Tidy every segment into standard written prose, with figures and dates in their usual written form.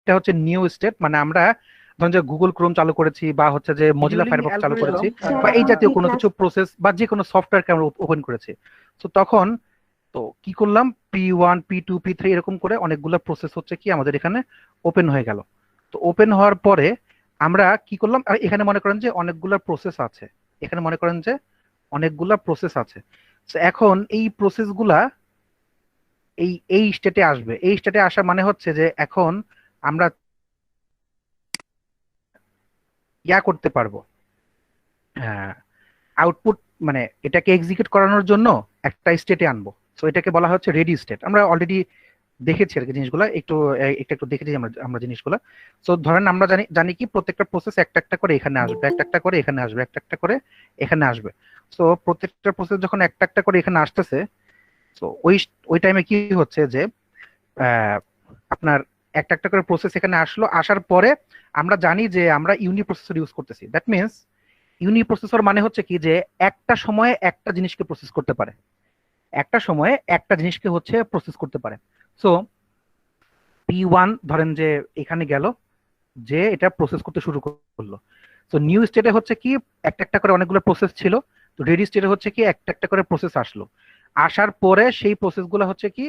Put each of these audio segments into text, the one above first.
একটা হচ্ছে new state, মানে আমরা ধরুন যে গুগল ক্রোম চালু করেছি বা হচ্ছে যে মজিলা শিডিউলিং ফায়ারফক্স চালু করেছি অ্যালগোরিদম বা এই জাতীয় পি কোনো প্লাস। কিছু প্রসেস বা যে কোনো সফটওয়্যারকে আমরা ওপেন করেছি। তো তখন তো কি করলাম, P1 P2 P3 এরকম করে অনেকগুলো প্রসেস হচ্ছে কি আমাদের এখানে ওপেন হয়ে গেল। তো ওপেন হওয়ার পরে আমরা কি করলাম, আর এখানে মনে করেন যে অনেকগুলা প্রসেস আছে, এখানে মনে করেন যে অনেকগুলা প্রসেস আছে। তো এখন এই প্রসেসগুলা এই এই স্টেটে আসবে। এই স্টেটে আসা মানে হচ্ছে যে এখন আমরা ইয়া করতে পারবো, আউটপুট, মানে এটাকে এক্সিকিউট করানোর জন্য একটা স্টেটে আনবো। তো এটাকে বলা হচ্ছে রেডি স্টেট। আমরা অলরেডি দেখেছি আর কি জিনিসগুলো, একটু একটু একটু দেখেছি আমরা আমরা জিনিসগুলো। তো ধরেন আমরা জানি জানি কি প্রত্যেকটা প্রসেস একটা একটা করে এখানে আসবে, একটা একটা করে এখানে আসবে, একটা একটা করে এখানে আসবে। তো প্রত্যেকটা প্রসেস যখন একটা একটা করে এখানে আসতেছে, তো ওই ওই টাইমে কি হচ্ছে যে আহ, আপনার একটা একটা করে প্রসেস এখানে আসলো, আসার পরে আমরা জানি যে আমরা ইউনি প্রসেসর ইউজ করতেছি। দ্যাট মিনস ইউনি প্রসেসর মানে হচ্ছে কি যে একটা সময়ে একটা জিনিসকে প্রসেস করতে পারে, একটা সময়ে একটা জিনিসকে হচ্ছে প্রসেস করতে পারে। সো P1 ধরেন যে এখানে গেল, যে এটা প্রসেস করতে শুরু করলো। তো নিউ স্টেটে হচ্ছে কি একটা একটা করে অনেকগুলো প্রসেস ছিল, তো রেডি স্টেটে হচ্ছে কি একটা একটা করে প্রসেস আসলো। আসার পরে সেই প্রসেসগুলো হচ্ছে কি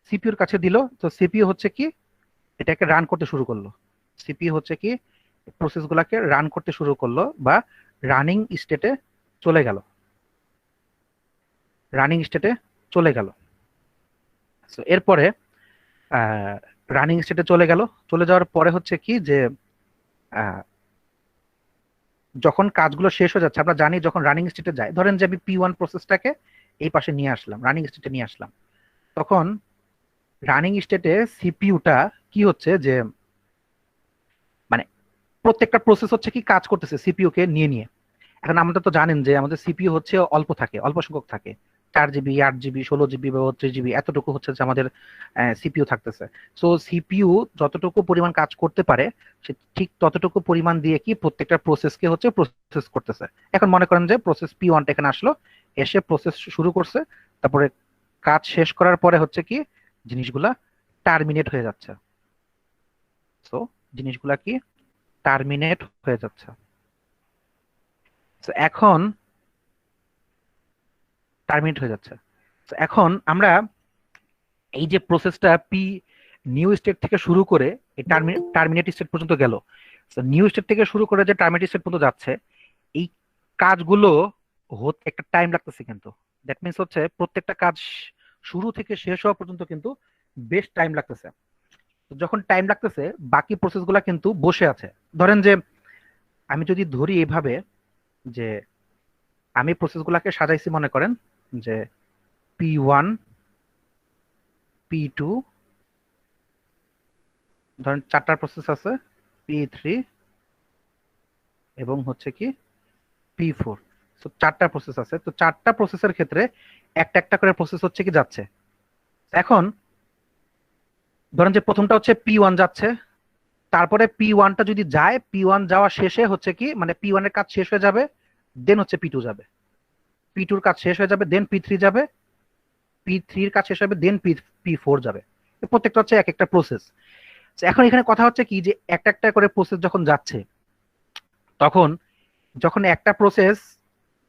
সিপিইউর কাছে দিল। তো সিপিইউ হচ্ছে কি এটাকে রান করতে শুরু করলো। সিপিইউ হচ্ছে কি প্রসেসগুলোকে রান করতে শুরু করলো বা রানিং স্টেটে চলে গেল, রানিং স্টেটে চলে গেল। তো এরপরে রানিং স্টেটে চলে গেল, চলে যাওয়ার পরে হচ্ছে কি যে আহ, যখন কাজগুলো শেষ হয়ে যাচ্ছে, আমরা জানি যখন রানিং স্টেটে যায়, ধরেন যে আমি P1 প্রসেসটাকে এই পাশে নিয়ে আসলাম, রানিং স্টেটে নিয়ে আসলাম, তখন রানিং স্টেটে সিপিইউটা কি হচ্ছে যে মানে প্রত্যেকটা প্রসেস হচ্ছে কি কাজ করতেছে সিপিইউ কে নিয়ে নিয়ে। এখন আমরা তো জানেন যে আমাদের সিপিইউ হচ্ছে অল্প থাকে, অল্প সংখ্যক থাকে, 4 জিবি, 8 জিবি, 16 জিবি বা 32 জিবি এতটুকু হচ্ছে যে আমাদের সিপিইউ থাকতেছে। সো সিপিইউ যতটুকু পরিমাণ কাজ করতে পারে, সে ঠিক ততটুকু পরিমাণ দিয়ে কি প্রত্যেকটা প্রসেসকে হচ্ছে প্রসেস করতেছে। এখন মনে করেন যে প্রসেস P1 এখানে আসলো, এসে প্রসেস শুরু করছে, তারপরে কাজ শেষ করার পরে হচ্ছে কি জিনিসগুলা টার্মিনেট হয়ে যাচ্ছে। সো জিনিসগুলা কি টার্মিনেট হয়ে যাচ্ছে। তো এখন টার্মিনেট হয়ে যাচ্ছে। তো এখন আমরা এই যে প্রসেসটা নিউ স্টেট থেকে শুরু করে এই টার্মিনেট স্টেট পর্যন্ত গেল, নিউ স্টেট থেকে শুরু করে যে টার্মিনেট স্টেট পর্যন্ত যাচ্ছে, এই কাজগুলো হতে একটা টাইম লাগতেছে কিন্তু। দ্যাট মিনস হচ্ছে প্রত্যেকটা কাজ শুরু থেকে শেষ হওয়া পর্যন্ত কিন্তু বেশ টাইম লাগতেছে। তো যখন টাইম লাগতেছে বাকি প্রসেসগুলো কিন্তু বসে আছে। ধরেন যে আমি যদি ধরি এভাবে যে আমি প্রসেসগুলোকে সাজাইছি, মনে করেন যে P1 P2, ধরেন চারটা প্রসেস আছে, P3 এবং হচ্ছে কি P4। তো চারটা প্রসেস আছে, তো চারটা প্রসেসের ক্ষেত্রে একটা একটা করে প্রসেস হচ্ছে কি যাচ্ছে। এখন ধরেন যে প্রথমটা হচ্ছে P1 যাচ্ছে, তারপরে P1টা যদি যায়, P1 যাওয়া শেষে হচ্ছে কি মানে P1 এর কাজ শেষ হয়ে যাবে, দেন হচ্ছে P2 যাবে, P2 এর কাজ শেষ হয়ে যাবে, দেন P3 যাবে, P3 এর কাজ শেষ হবে, দেন P4 যাবে। প্রত্যেকটা হচ্ছে এক একটা প্রসেস। এখন এখানে কথা হচ্ছে কি যে একটা একটা করে প্রসেস যখন যাচ্ছে, তখন যখন একটা প্রসেস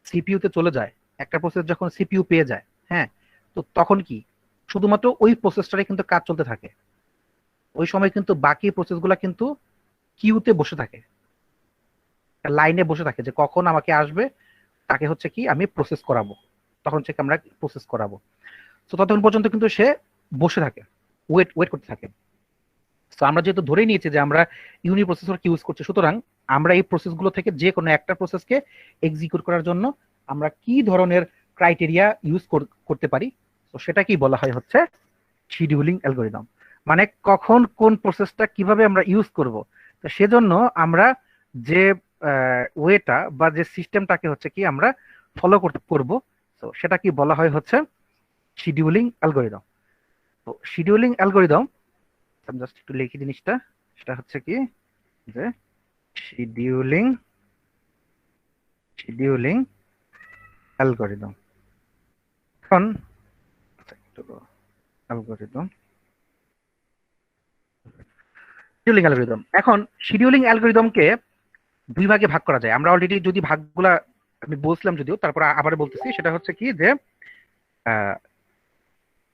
সিপিইউ তে চলে যায়, একটা প্রসেস যখন সিপিইউ পেয়ে যায়, হ্যাঁ, তো তখন কি শুধুমাত্র ওই প্রসেসটারে কিন্তু কাজ চলতে থাকে। ওই সময় কিন্তু বাকি প্রসেসগুলো কিন্তু কিউতে বসে থাকে, লাইনে বসে থাকে যে কখন আমাকে আসবে, তাকে হচ্ছে কি আমি প্রসেস করাবো, তখন হচ্ছে কি আমরা প্রসেস করাবো। তো ততক্ষণ পর্যন্ত কিন্তু সে বসে থাকে, ওয়েট ওয়েট করতে থাকে। তো আমরা যেহেতু ধরে নিয়েছি যে আমরা ইউনি প্রসেসরকে ইউজ করছি, সুতরাং আমরা এই প্রসেসগুলো থেকে যে কোনো একটা প্রসেসকে এক্সিকিউট করার জন্য আমরা কি ধরনের ক্রাইটেরিয়া ইউজ করতে পারি, তো সেটা কি বলা হয় হচ্ছে শিডিউলিং অ্যালগোরিদম। মানে কখন কোন প্রসেসটা কিভাবে আমরা ইউজ করব, তো সেজন্য আমরা যে ওয়েটা বা যে সিস্টেমটাকে হচ্ছে কি আমরা ফলো করব, তো সেটা কি বলা হয় হচ্ছে শিডিউলিং অ্যালগোরিদম। তো শিডিউলিং অ্যালগোরিদম আমি জাস্ট একটু লিখি জিনিসটা, সেটা হচ্ছে কি যে শিডিউলিং শিডিউলিং অ্যালগোরিদম। এখন অ্যালগোরিদম, শিডিউলিং অ্যালগরিদম। এখন শিডিউলিং অ্যালগরিদমকে দুই ভাগে ভাগ করা যায়। আমরা অলরেডি যদি ভাগগুলা আমি বলছিলাম যদিও, তারপর আবার বলতেছি, সেটা হচ্ছে কি যে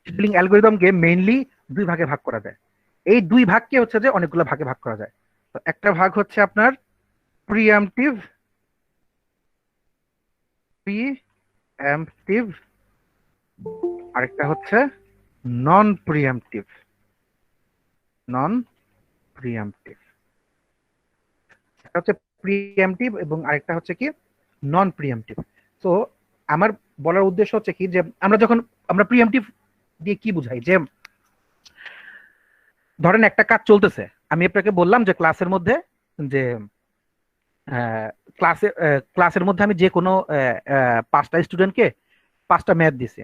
শিডিউলিং অ্যালগরিদমকে মেইনলি দুই ভাগে ভাগ করা যায়। এই দুই ভাগকে হচ্ছে যে অনেকগুলো ভাগে ভাগ করা যায়। তো একটা ভাগ হচ্ছে আপনার প্রিএমপ্টিভ প্রিএমপ্টিভ, আরেকটা হচ্ছে নন প্রিএমপ্টিভ নন প্রিএমপ্টিভ। একটা হচ্ছে প্রিএমপ্টিভ এবং আরেকটা হচ্ছে কি নন প্রিএমপ্টিভ। তো আমার বলার উদ্দেশ্য হচ্ছে কি যে আমরা প্রিএমপ্টিভ দিয়ে কি বুঝাই, যে ধরেন একটা কাজ চলতেছে, আমি আপনাকে বললাম যে ক্লাসের মধ্যে যে ক্লাসের মধ্যে আমি যে কোনো 5টা স্টুডেন্টকে 5টা ম্যাথ দিছি।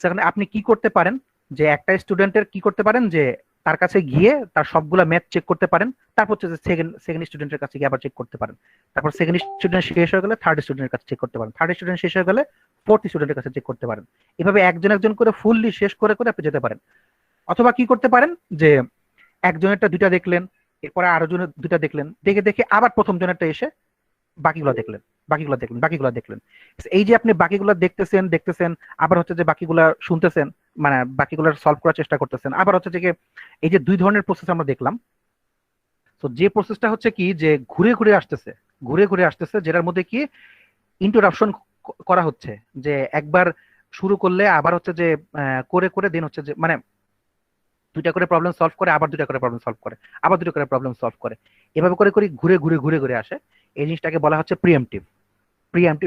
সেখানে আপনি কি করতে পারেন, যে একটা স্টুডেন্টের কি করতে পারেন, যে তার কাছে গিয়ে তার সবগুলা ম্যাথ চেক করতে পারেন, তারপর হচ্ছে যে সেকেন্ড স্টুডেন্টের কাছে গিয়ে আবার চেক করতে পারেন, তারপর সেকেন্ড স্টুডেন্ট শেষ হয়ে গেলে থার্ড স্টুডেন্টের কাছে চেক করতে পারেন, থার্ড স্টুডেন্ট শেষ হয়ে গেলে ফোর্থ স্টুডেন্টের কাছে চেক করতে পারেন। এভাবে একজন একজন করে ফুললি শেষ করে করে আপনি যেতে পারেন। অথবা কি করতে পারেন, যে একজনেরটা দুইটা দেখলেন, এরপরে আরো জনের দুইটা দেখলেন, দেখে দেখে আবার প্রথম জনেরটা এসে বাকিগুলো দেখলেন, বাকিগুলো দেখলেন। এই যে আপনি বাকিগুলো দেখতেছেন দেখতেছেন, আবার হচ্ছে যে বাকিগুলা শুনতেছেন, মানে বাকিগুলো সলভ করার চেষ্টা করতেছেন, আবার হচ্ছে যে এই যে দুই ধরনের প্রসেস আমরা দেখলাম। তো যে প্রসেসটা হচ্ছে কি যে ঘুরে ঘুরে আসতেছে, যেটার মধ্যে কি ইন্টারাপশন করা হচ্ছে, যে একবার শুরু করলে আবার হচ্ছে যে করে করে দেন হচ্ছে যে মানে দুইটা করে প্রবলেম সলভ করে, আবার দুইটা করে প্রবলেম সলভ করে, আবার দুটো করে প্রবলেম সলভ করে, এভাবে করে করে ঘুরে ঘুরে আসে। এই জিনিসটাকে বলা হচ্ছে প্রিএমপ্টিভ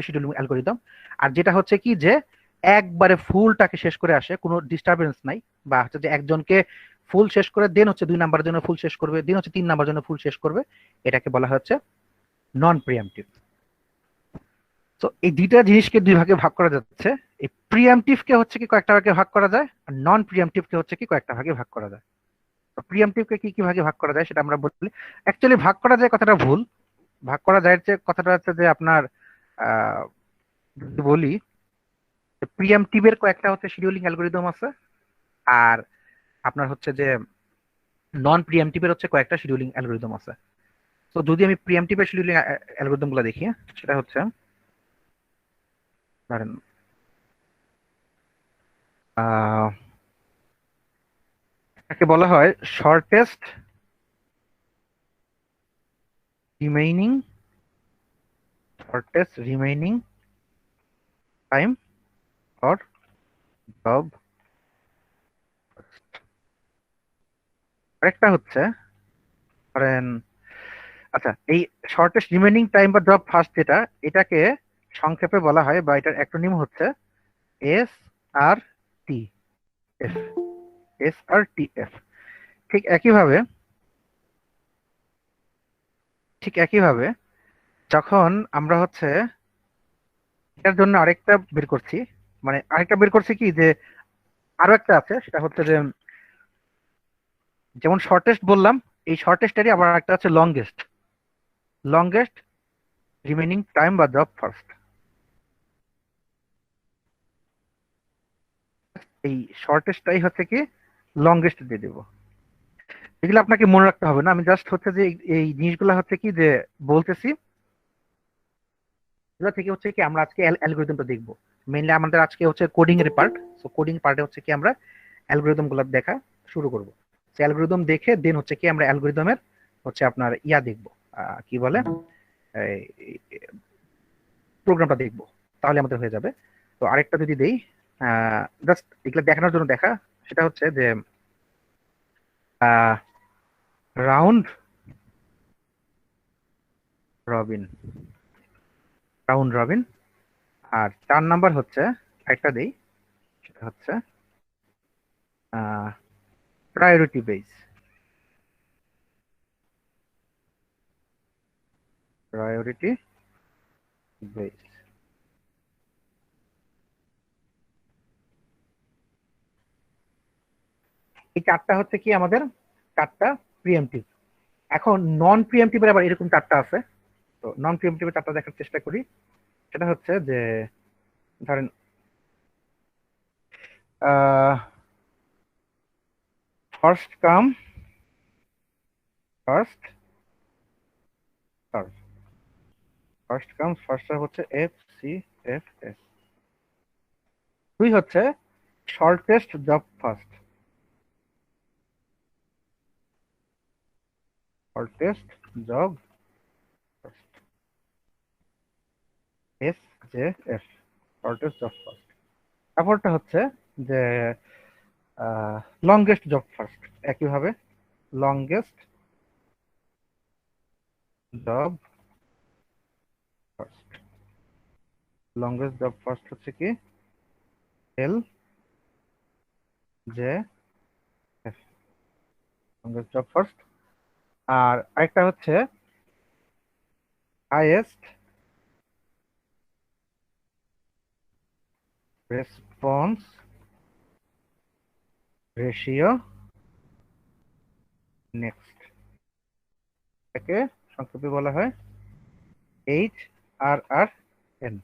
শিডিউলিং অ্যালগরিদম। আর যেটা হচ্ছে কি যে একবারে ফুলটাকে শেষ করে আসে, কোনো ডিস্টারবেন্স নাই, বা হচ্ছে যে একজনকে ফুল শেষ করে দেন হচ্ছে 2 নাম্বারের জন্য ফুল শেষ করবে, দেন হচ্ছে 3 নাম্বারের জন্য ফুল শেষ করবে, এটাকে বলা হচ্ছে নন প্রিএমপ্টিভ। তো এই দুইটা জিনিসকে দুই ভাগে ভাগ করা যাচ্ছে। এই প্রিএমপ্টিভ কে হচ্ছে কি কয়েকটা ভাগে ভাগ করা যায়, আর নন প্রিএমপ্টিভ কে হচ্ছে কি কয়েকটা ভাগে ভাগ করা যায়। তো প্রিএমপ্টিভ কে কি কি ভাগে ভাগ করা যায় সেটা আমরা বলি। অ্যাকচুয়ালি ভাগ করা যায় কথাটা ভুল। ভাগ করা যায় যে কথাটা হচ্ছে যে আপনার যদি বলি, প্রিএমপ্টিভের কয়েকটা হচ্ছে শিডিউলিং অ্যালগরিদম আছে, আর আপনার হচ্ছে যে নন প্রিএমপ্টিভের হচ্ছে কয়েকটা শিডিউলিং অ্যালগরিদম আছে। তো যদি আমি প্রিএমপ্টিভের শিডিউলিং অ্যালগরিদম গুলো দেখি, সেটা হচ্ছে ধরেন এটাকে বলা হয় shortest remaining shortest remaining time for job. আরেকটা হচ্ছে ধরেন, আচ্ছা, এই শর্টেস্ট রিমেইনিং টাইম বা জব ফার্স্ট, যেটা এটাকে সংক্ষেপে বলা হয় বা এটার অ্যাক্রোনিম হচ্ছে এস আর টি এফ। SRTF। ঠিক একইভাবে ঠিক একইভাবে যখন আমরা হচ্ছে এটার জন্য আরেকটা বের করছি, মানে আরেকটা বের করছি কি যে আরো একটা আছে, সেটা হচ্ছে যে যেমন শর্টেস্ট বললাম, এই শর্টেস্টেরই আবার একটা আছে লংগেস্ট রিমেইনিং টাইম বা জব ফার্স্ট। এই শর্টেস্টটাই হচ্ছে কি লংগেস্ট দিয়ে দেবো। এগুলো আপনাকে মনে রাখতে হবে না, আমি জাস্ট হচ্ছে যে এই জিনিসগুলো হচ্ছে কি যে বলতেছি, এগুলো থেকে হচ্ছে কি আমরা আজকে অ্যালগোরিদমটা দেখবো। মেইনলি আমাদের আজকে হচ্ছে কোডিং এর পার্ট। সো কোডিং পার্টে হচ্ছে কি আমরা অ্যালগোরিদম গুলো দেখা শুরু করবো। অ্যালগোরিদম দেখে দেন হচ্ছে কি আমরা অ্যালগোরিদমের হচ্ছে আপনার ইয়া দেখবো, কি বলে, প্রোগ্রামটা দেখবো, তাহলে আমাদের হয়ে যাবে। তো আরেকটা যদি দেই, জাস্ট এগুলো দেখানোর জন্য দেখা, সেটা হচ্ছে যে রাউন্ড রবিন রাউন্ড রবিন। আর 4 নাম্বার হচ্ছে একটা দেই, সেটা হচ্ছে প্রায়োরিটি বেস প্রায়োরিটি বেস। এই চারটা হচ্ছে কি আমাদের চারটা প্রিএমটিভ। এখন নন প্রিএমটিভের আবার এরকম চারটা আছে। তো নন প্রিএমটিভের চারটা দেখার চেষ্টা করি। সেটা হচ্ছে যে ধরেন first come first serve, first come first serve হচ্ছে FCFS। 2 হচ্ছে shortest job first, shortest job first, SJF, shortest job first. তারপরটা হচ্ছে যে লংগেস্ট জব ফার্স্ট, একইভাবে longest job first. Longest job first হচ্ছে কি LJF, লংগেস্ট জব ফার্স্ট। আর আরেকটা হচ্ছে হাইয়েস্ট রেসপন্স রেশিও নেক্সট, একে সংক্ষেপে বলা হয় HRRN।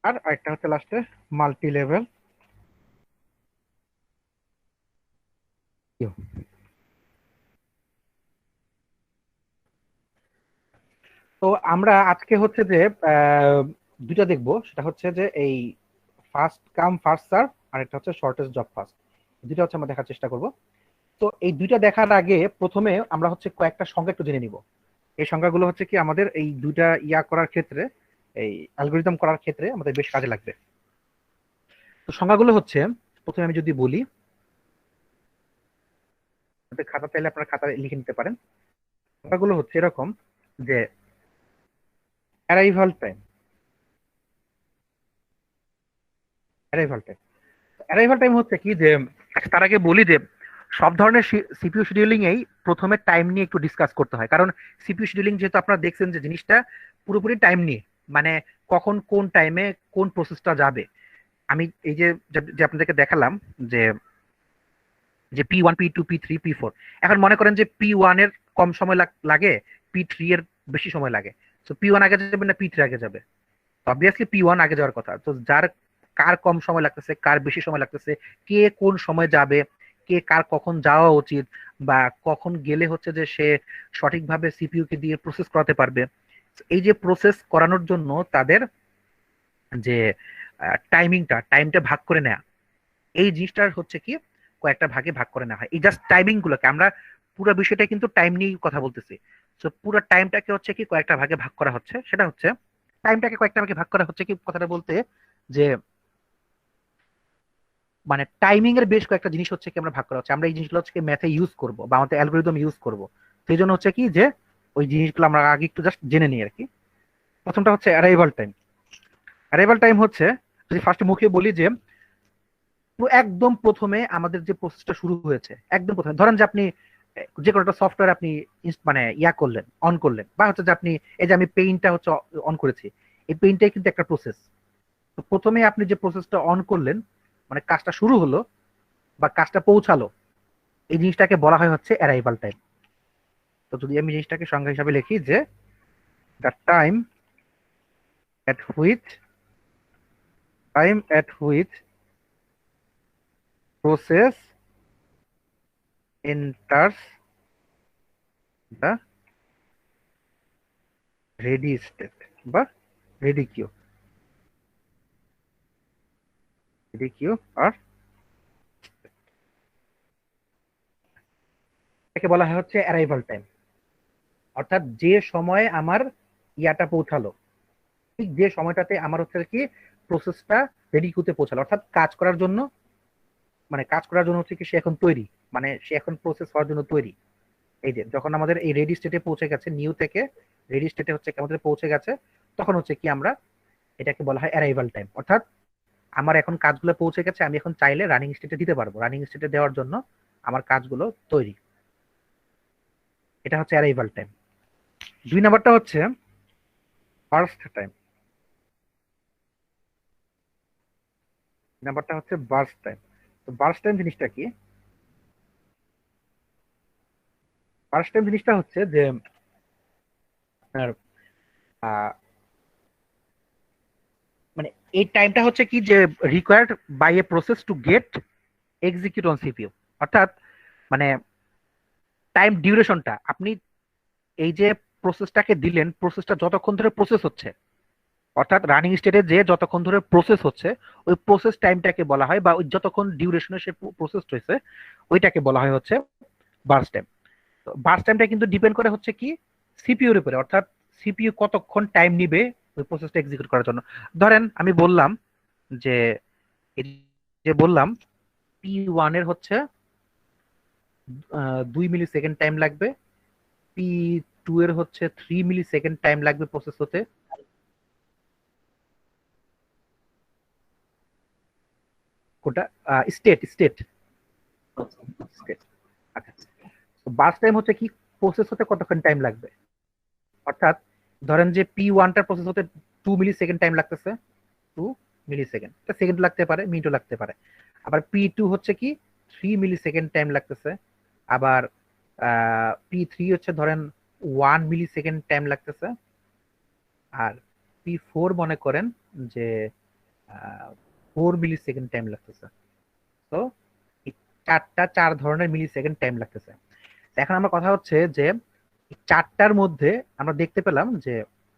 আর আরেকটা হচ্ছে লাস্টে মাল্টি লেভেল কিউ। তো আমরা আজকে হচ্ছে যে দুইটা দেখবো, সেটা হচ্ছে যে এই ফার্স্ট কাম ফার্স্ট সার্ভ আর একটা হচ্ছে শর্টেস্ট জব ফার্স্ট, দুইটা হচ্ছে আমরা দেখার চেষ্টা করব। তো এই দুইটা দেখার আগে প্রথমে আমরা হচ্ছে কয়েকটা সংজ্ঞা একটু জেনে নিব। এই সংজ্ঞাগুলো হচ্ছে কি আমাদের এই দুইটা ইয়া করার ক্ষেত্রে, এই অ্যালগরিদম করার ক্ষেত্রে আমাদের বেশ কাজে লাগবে। তো সংজ্ঞাগুলো হচ্ছে, প্রথমে আমি যদি বলি, খাতা চাইলে আপনারা খাতা লিখে নিতে পারেন। সংজ্ঞাগুলো হচ্ছে এরকম যে arrival time, arrival time, arrival time হচ্ছে কি যে, তার আগে বলি যে সব ধরনের সিপিইউ শিডিউলিং এই প্রথমে টাইম নিয়ে একটু ডিসকাস করতে হয়, কারণ সিপিইউ শিডিউলিং যেহেতু আপনারা দেখছেন যে জিনিসটা পুরোপুরি টাইম নিয়ে, মানে কখন কোন টাইমে কোন প্রসেসটা যাবে। আমি এই যে যে আপনাদেরকে দেখালাম যে যে P1 P2 P3 P4, এখন মনে করেন যে P1 এর কম সময় লাগে, P3 এর বেশি সময় লাগে, তো P1 আগে যাবে না P3 আগে যাবে? অবভিয়াসলি P1 আগে যাওয়ার কথা। তো যার কার কম সময় লাগতেছে, কার বেশি সময় লাগতেছে, কে কোন সময় যাবে, কে কার কখন যাওয়া উচিত, বা কখন গেলে হচ্ছে যে সে সঠিকভাবে সিপিইউ কে দিয়ে প্রসেস করাতে পারবে, এই যে প্রসেস করানোর জন্য তাদের যে টাইমটা ভাগ করে নেওয়া, এই জিনিসটার হচ্ছে কি কয়েকটা ভাগে ভাগ করে নেওয়া হয়। এই জাস্ট টাইমিং গুলোকে আমরা, পুরো বিষয়টা কিন্তু টাইম নিয়েই কথা বলতেছি। তো পুরো টাইমটাকে হচ্ছে কি কয়েকটা ভাগে ভাগ করা হচ্ছে, সেটা হচ্ছে টাইমটাকে কয়েকটা ভাগে ভাগ করা হচ্ছে কি কথাটা বলতে যে, মানে টাইমিং এর বেশ কয়েকটা জিনিস হচ্ছে কি আমরা ভাগ করা হচ্ছে, আমরা এই জিনিসগুলো হচ্ছে ম্যাথে ইউজ করব বা আমাদের অ্যালগরিদম ইউজ করব। সেই জন্য হচ্ছে কি যে ওই জিনিসগুলো আমরা আগে একটু জাস্ট জেনে নিই আর কি। প্রথমটা হচ্ছে অ্যারাইভাল টাইম। অ্যারাইভাল টাইম হচ্ছে, যদি ফার্স্টে মুখে বলি যে একদম প্রথমে আমাদের যে প্রসেসটা শুরু হয়েছে, একদম প্রথমে ধরেন যে আপনি যে কোনো একটা সফটওয়্যার আপনি মানে ইয়া করলেন, অন করলেন, বা হচ্ছে যে আপনি এই যে আমি পেইন্টটা হচ্ছে অন করেছি, এই পেইন্টটাই কিন্তু একটা প্রসেস। তো প্রথমে আপনি যে প্রসেসটা অন করলেন, মানে কাজটা শুরু হলো বা কাজটা পৌঁছালো, এই জিনিসটাকে বলা হয় হচ্ছে অ্যারাইভাল টাইম। তো যদি আমি জিনিসটাকে সংজ্ঞা হিসাবে লিখি যে the at which time at which process enters the ready state বা রেডি কিউ, আর একে বলা হয় হচ্ছে অ্যারাইভাল টাইম। অর্থাৎ যে সময়ে আমার ইয়াটা পৌঁছালো, ঠিক যে সময়টাতে আমার হচ্ছে কি প্রসেসটা রেডি কিউতে পৌঁছালো, অর্থাৎ কাজ করার জন্য, মানে কাজ করার জন্য হচ্ছে কি সে এখন তৈরি, মানে সে এখন প্রসেস হওয়ার জন্য তৈরি। এই যে যখন আমাদের এই রেডি স্টেটে পৌঁছে গেছে, নিউ থেকে রেডি স্টেটে হচ্ছে আমাদের পৌঁছে গেছে, তখন হচ্ছে কি আমরা এটাকে বলা হয় অ্যারাইভাল টাইম। অর্থাৎ আমার এখন কাজগুলো পৌঁছে গেছে, আমি এখন চাইলে রানিং স্টেটে দিতে পারবো, রানিং স্টেটে দেওয়ার জন্য আমার কাজগুলো তৈরি। এটা হচ্ছে অ্যারাইভাল টাইম। 2 নাম্বারটা হচ্ছে বার্স্ট টাইম। নাম্বারটা হচ্ছে বার্স্ট টাইম। তো বার্স্ট টাইম জিনিসটা কি? বার্স্ট টাইম জিনিসটা হচ্ছে যে আপনার মানে এই টাইমটা হচ্ছে কি যে required by a process to get execute on CPU. অর্থাৎ মানে টাইম ডিউরেশনটা আপনি এই যে প্রসেসটাকে দিলেন, প্রসেসটা যতক্ষণ ধরে প্রসেস হচ্ছে, অর্থাৎ রানিং স্টেটে যে যতক্ষণ ধরে প্রসেস হচ্ছে ওই প্রসেস টাইমটাকে বলা হয়, বা ওই যতক্ষণ ডিউরেশনে সে প্রসেস হয়েছে ওইটাকে বলা হয় হচ্ছে বার্স্ট টাইম। তো বার্স্ট টাইমটা কিন্তু ডিপেন্ড করে হচ্ছে কি সিপিইউর উপরে, অর্থাৎ সিপিইউ কতক্ষণ টাইম নিবে ওই প্রসেসটা এক্সিকিউট করার জন্য। ধরেন আমি বললাম যে এই যে বললাম P1 এর হচ্ছে 2 মিলি সেকেন্ড টাইম লাগবে, P2 এর হচ্ছে 3 মিলি সেকেন্ড টাইম লাগবে প্রসেস হতে। কোটা স্টেট স্টেট স্টেট। আচ্ছা, বাস টাইম হচ্ছে কি প্রসেস হতে কতক্ষণ টাইম লাগবে, অর্থাৎ ধরেন যে P1টার প্রসেস হতে 2 মিলি সেকেন্ড টাইম লাগতেছে, 2 মিলি সেকেন্ড, সেকেন্ড লাগতে পারে, মিনিটও লাগতে পারে। আবার P2 হচ্ছে কি 3 মিলি সেকেন্ড টাইম লাগতেছে, আবার P3 হচ্ছে ধরেন 1 মিলি সেকেন্ড টাইম লাগতেছে, আর P4 মনে করেন যে 4 মিলি সেকেন্ড টাইম লাগতেছে। তো চার ধরনের মিলি সেকেন্ড টাইম লাগতেছে। এখন আমার কথা হচ্ছে যে চারটার মধ্যে আমরা দেখতে পেলাম যে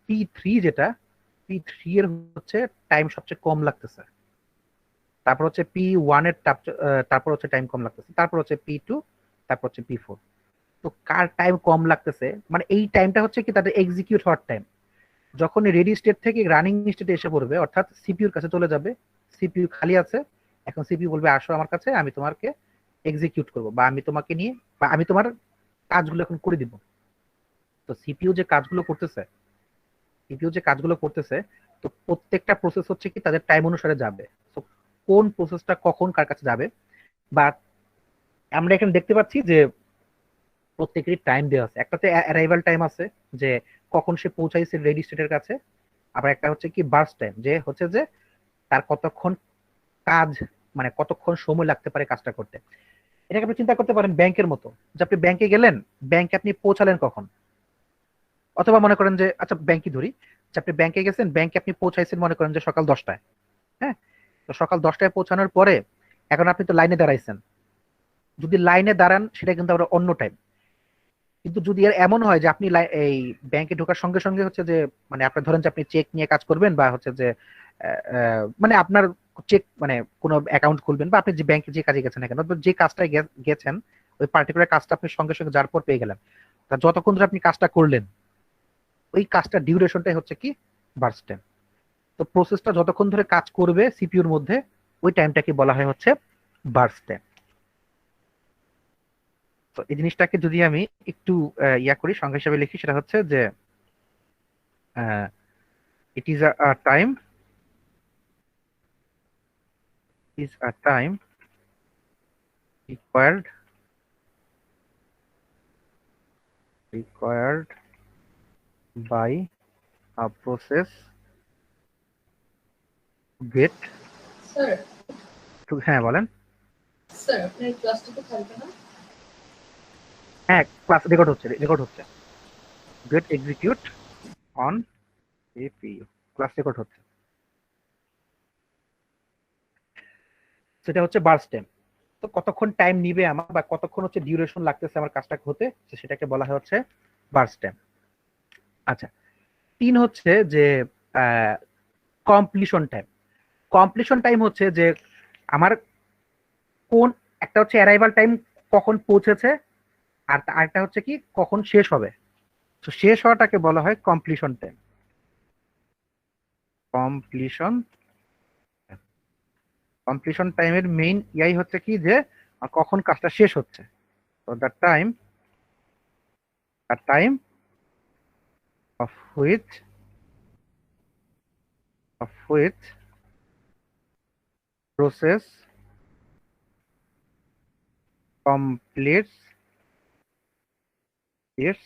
P3 যেটা, P3 এর হচ্ছে টাইম সবচেয়ে কম লাগতেছে, তারপর হচ্ছে P1 এর তারপর হচ্ছে টাইম কম লাগতেছে, তারপর হচ্ছে P2, তারপর হচ্ছে P4। তো কার টাইম কম লাগতেছে মানে এই টাইমটা হচ্ছে কি তাদের এক্সিকিউট হওয়ার টাইম। যখন রেডি স্টেট থেকে রানিং স্টেটে এসে পড়বে, অর্থাৎ সিপিইউর কাছে চলে যাবে, সিপিইউ খালি আছে, এখন সিপিইউ বলবে আসো আমার কাছে, আমি তোমাকে এক্সিকিউট করব, বা আমি তোমাকে নিয়ে, বা আমি তোমার কাজগুলো এখন করে দিব। তো সিপিইউ যে কাজগুলো করতেছে, তো প্রত্যেকটা প্রসেস হচ্ছে কি তাদের টাইম অনুসারে যাবে। তো কোন প্রসেসটা কখন কার কাছে যাবে, বা আমরা এখানে দেখতে পাচ্ছি যে প্রত্যেকেরই টাইম দেওয়া আছে। একটাতে অ্যারাইভাল টাইম আছে, যে কখন সে পৌঁছাইছে রেডি স্টেটের কাছে। আবার একটা হচ্ছে কি বার্স্ট টাইম, যে হচ্ছে যে তার কতক্ষণ কাজ, মানে কতক্ষণ সময় লাগতে পারে কাজটা করতে। এটাকে আপনি চিন্তা করতে পারেন ব্যাংকের মতো, যে আপনি ব্যাংকে গেলেন, ব্যাংকে আপনি পৌঁছালেন কখন, অথবা মনে করেন যে আচ্ছা ব্যাংকই ধরি, যে আপনি ব্যাংকে গেছেন, ব্যাংকে আপনি পৌঁছাইছেন মনে করেন যে সকাল 10টায়। হ্যাঁ, তো সকাল 10টায় পৌঁছানোর পরে এখন আপনি তো লাইনে দাঁড়াইছেন, যদি লাইনে দাঁড়ান সেটা কিন্তু আবার অন্য টাইম। কিন্তু যদি এর এমন হয় যে আপনি এই ব্যাংকে ঢোকার সঙ্গে সঙ্গে হচ্ছে যে, মানে আপনার ধরেন যে আপনি চেক নিয়ে কাজ করবেন, বা হচ্ছে যে মানে আপনার চেক মানে কোনো অ্যাকাউন্ট খুলবেন, বা আপনি যে ব্যাংকে যে কাজে গেছেন না কেন, তো যে কাজটায় গেছেন ওই পার্টিকুলার কাজটা আপনি সঙ্গে সঙ্গে যার পর পেয়ে গেলেন, তা যতক্ষণ ধরে আপনি কাজটা করলেন ওই কাজটা ডিউরেশনটাই হচ্ছে কি বার্স্ট টাইম। তো প্রসেসটা যতক্ষণ ধরে কাজ করবে সিপিইউর মধ্যে ওই টাইমটাকে বলা হয় হচ্ছে বার্স্ট টাইম। তো এই জিনিসটাকে যদি আমি একটু ইয়া করি, সংখ্যা হিসাবে লিখি, সেটা হচ্ছে যে it is a time, is a time required by a process get sir হ্যাঁ বলেন। স্যার আপনার ক্লাসটা তো থাকবে না? হ্যাঁ, ক্লাস রেকর্ড হচ্ছে get execute on CPU, class record হচ্ছে। সেটা হচ্ছে বার্স্ট টাইম। তো কতক্ষণ টাইম নিবে আমার, বা কতক্ষণ হচ্ছে ডিউরেশন লাগতেছে আমার কাজটা হতে, সেটাকে বলা হয় হচ্ছে বার্স্ট টাইম। আচ্ছা, 3 হচ্ছে যে কমপ্লিশন টাইম। কমপ্লিশন টাইম হচ্ছে যে আমার কোন একটা হচ্ছে অ্যারাইভাল টাইম, কখন পৌঁছেছে, আর আরেকটা হচ্ছে কি কখন শেষ হবে। তো শেষ হওয়াটাকে বলা হয় কমপ্লিশন টাইম। কমপ্লিশন কমপ্লিশন টাইমের মেইন ইয়াই হচ্ছে কি যে কখন কাজটা শেষ হচ্ছে। তো the time of which process completes its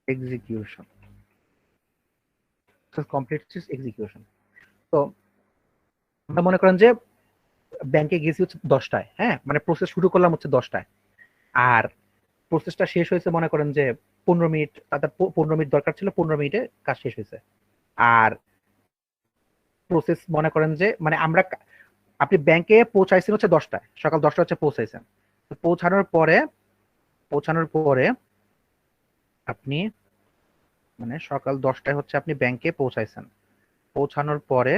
execution. তো আমরা মনে করেন যে ব্যাংকে গেছি হচ্ছে 10টায়, হ্যাঁ মানে প্রসেস শুরু করলাম হচ্ছে 10টায়, আর প্রসেসটা শেষ হয়েছে মনে করেন যে 15 মিনিট, তাদের 15 মিনিট দরকার ছিল, 15 মিনিটে কাজ শেষ হয়েছে। আর প্রসেস মনে করেন যে মানে আপনি ব্যাংকে পৌঁছাইছেন হচ্ছে 10টায়, সকাল 10টা হচ্ছে পৌঁছাইছেন, পৌঁছানোর পরে পৌঁছানোর পরে আপনি মানে সকাল 10টায় হচ্ছে আপনি ব্যাংকে পৌঁছাইছেন। পৌঁছানোর পরে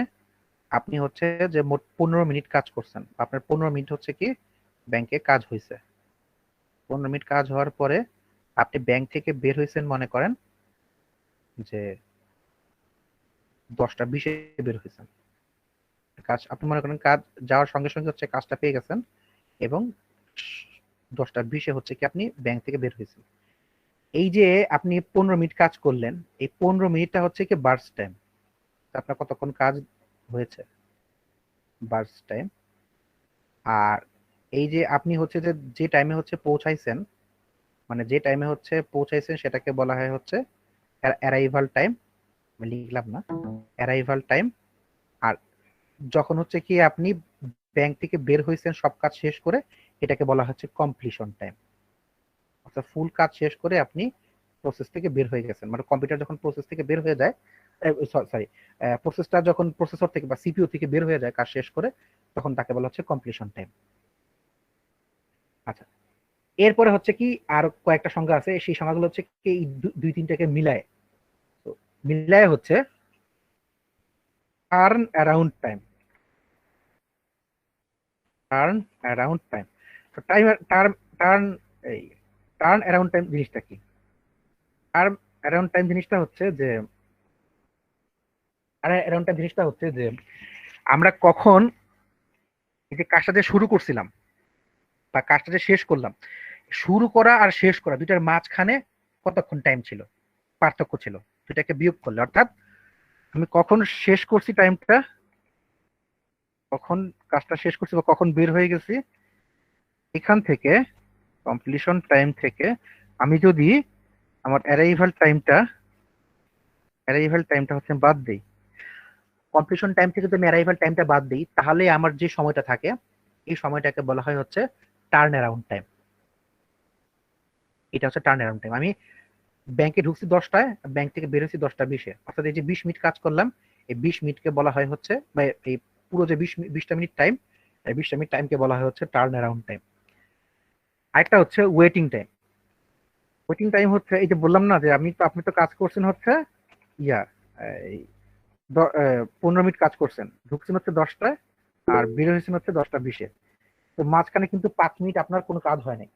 আপনি হচ্ছে যে মোট 15 মিনিট কাজ করছেন, আপনার 15 মিনিট হচ্ছে কি ব্যাংকে কাজ হয়েছে। 15 মিনিট কাজ হওয়ার পরে আপনি ব্যাংক থেকে বের হয়েছেন মনে করেন যে 10টা 20-এ বের হয়েছেন। কাজ আপনি মনে করেন কাজ যাওয়ার সঙ্গে সঙ্গে হচ্ছে কাজটা পেয়ে গেছেন এবং 10টা 20-এ হচ্ছে কি আপনি ব্যাংক থেকে বের হয়েছেন। এই যে আপনি 15 মিনিট কাজ করলেন, এই 15 মিনিটটা হচ্ছে কি বার্স্ট টাইম। আপনার কতক্ষণ কাজ হয়েছে বার্স্ট টাইম। আর এই যে আপনি হচ্ছে যে যে টাইমে হচ্ছে পৌঁছাইছেন, মানে যে টাইমে হচ্ছে পৌঁছাইছেন সেটাকে বলা হয় হচ্ছে অ্যারাইভাল টাইম। লিখলাম না, অ্যারাইভাল টাইম। আর যখন হচ্ছে কি আপনি ব্যাংক থেকে বের হয়েছেন সব কাজ শেষ করে, এটাকে বলা হচ্ছে কমপ্লিশন টাইম। অর্থাৎ ফুল কাজ শেষ করে আপনি প্রসেস থেকে বের হয়ে গেছেন, মানে কম্পিউটার যখন প্রসেস থেকে বের হয়ে যায়, সরি, প্রসেসটা যখন প্রসেসর থেকে বা সিপিইউ থেকে বের হয়ে যায় কাজ শেষ করে, তখন তাকে বলা হচ্ছে কমপ্লিশন টাইম। আচ্ছা, এরপরে হচ্ছে কি আর কয়েকটা সংখ্যা আছে, সেই সংখ্যাগুলো হচ্ছে কি এই দুই তিনটাকে মিলায়, তো মিলায় হচ্ছে turnaround time. Turn around time, তো টাইম টার্ম টার্ন এই টার্ন অ্যারাউন্ড টাইম জিনিসটা কি? টার্ন অ্যারাউন্ড টাইম জিনিসটা হচ্ছে যে অ্যারাউন্ড টাইম জিনিসটা হচ্ছে যে আমরা কখন এই যে কাজটা যে শুরু করছিলাম বা কাজটা যে শেষ করলাম, শুরু করা আর শেষ করা দুইটার মাঝখানে কতক্ষণ টাইম ছিল, পার্থক্য ছিল, দুটাকে বিয়োগ করলে, অর্থাৎ আমি কখন শেষ করছি টাইমটা, কখন কাজটা শেষ করছি বা কখন বের হয়ে গেছি, এখান থেকে কমপ্লিশন টাইম থেকে আমি যদি আমার অ্যারাইভাল টাইমটা হচ্ছে বাদ দিই, কমপ্লিশন টাইম থেকে যদি আমি অ্যারাইভাল টাইমটা বাদ দিই, তাহলে আমার যে সময়টা থাকে এই সময়টাকে বলা হয় হচ্ছে টার্ন অ্যারাউন্ড টাইম। এটা হচ্ছে টার্ন অ্যারাউন্ড টাইম। আমি ব্যাংকে ঢুকছি 10টায়, ব্যাংক থেকে বের হয়েছি 10টা 20-এ, অর্থাৎ এই যে 20 মিনিট কাজ করলাম, এই 20 মিনিটকে বলা হয় হচ্ছে, বা এই পুরো যে 20টা মিনিট টাইম, এই 20টা মিনিট টাইমকে বলা হয় হচ্ছে টার্ন অ্যারাউন্ড টাইম। আরেকটা হচ্ছে ওয়েটিং টাইম। ওয়েটিং টাইম হচ্ছে এই যে বললাম না যে আপনি তো কাজ করছেন হচ্ছে ইয়া এই 15 মিনিট কাজ করছেন, ঢুকছেন হচ্ছে 10টায় আর বের হয়েছেন হচ্ছে 10টা 20-এ, তো মাঝখানে কিন্তু 5 মিনিট আপনার কোনো কাজ হয় নাই,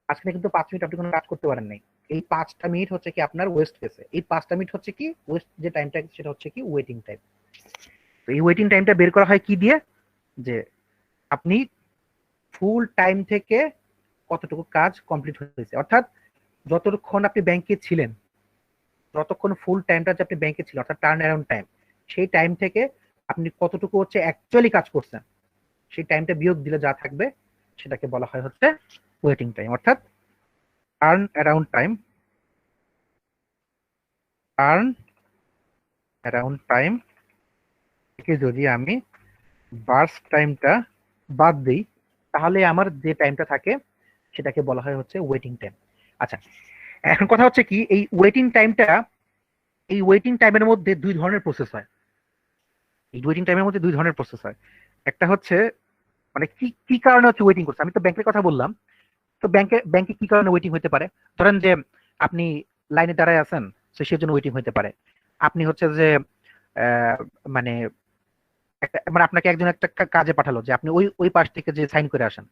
মাঝখানে কিন্তু 5 মিনিট আপনি কোনো কাজ করতে পারেন নাই। এই 5টা মিনিট হচ্ছে কি আপনার ওয়েস্ট গেছে, এই 5টা মিনিট হচ্ছে কি ওয়েস্ট যে টাইমটা, সেটা হচ্ছে কি ওয়েটিং টাইম। তো এই ওয়েটিং টাইমটা বের করা হয় কি দিয়ে, যে আপনি ফুল টাইম থেকে কতটুকু কাজ কমপ্লিট হয়েছে, অর্থাৎ যতক্ষণ আপনি ব্যাংকে ছিলেন, যতক্ষণ ফুল টাইমটা যে আপনি ব্যাংকে ছিলেন, অর্থাৎ টার্ন অ্যারাউন্ড টাইম, সেই টাইম থেকে আপনি কতটুকু হচ্ছে অ্যাকচুয়ালি কাজ করছেন, সেই টাইমটা বিয়োগ দিলে যা থাকবে সেটাকে বলা হয় হচ্ছে ওয়েটিং টাইম। অর্থাৎ turn around time, turn around time থেকে যদি আমি বার্স্ট টাইমটা বাদ দিই, তাহলে আমার যে টাইমটা থাকে সেটাকে বলা হয় হচ্ছে ওয়েটিং টাইম। আচ্ছা, এখন কথা হচ্ছে কি এই ওয়েটিং টাইমের মধ্যে দুই ধরনের প্রসেস হয়। এই ওয়েটিং টাইমের মধ্যে দুই ধরনের প্রসেস হয়। একটা হচ্ছে মানে কি কি কারণে হচ্ছে ওয়েটিং করছে, আমি তো ব্যাংকের কথা বললাম, তো ব্যাংকে কি কারণে ওয়েটিং হতে পারে? ধরেন যে আপনি লাইনে দাঁড়ায় আছেন, সেজন্য ওয়েটিং হতে পারে। আপনি হচ্ছে যে আহ, মানে মানে আপনাকে একজন একটা কাজে পাঠালো যে আপনি ওই ওই পাশ থেকে যে সাইন করে আসেন,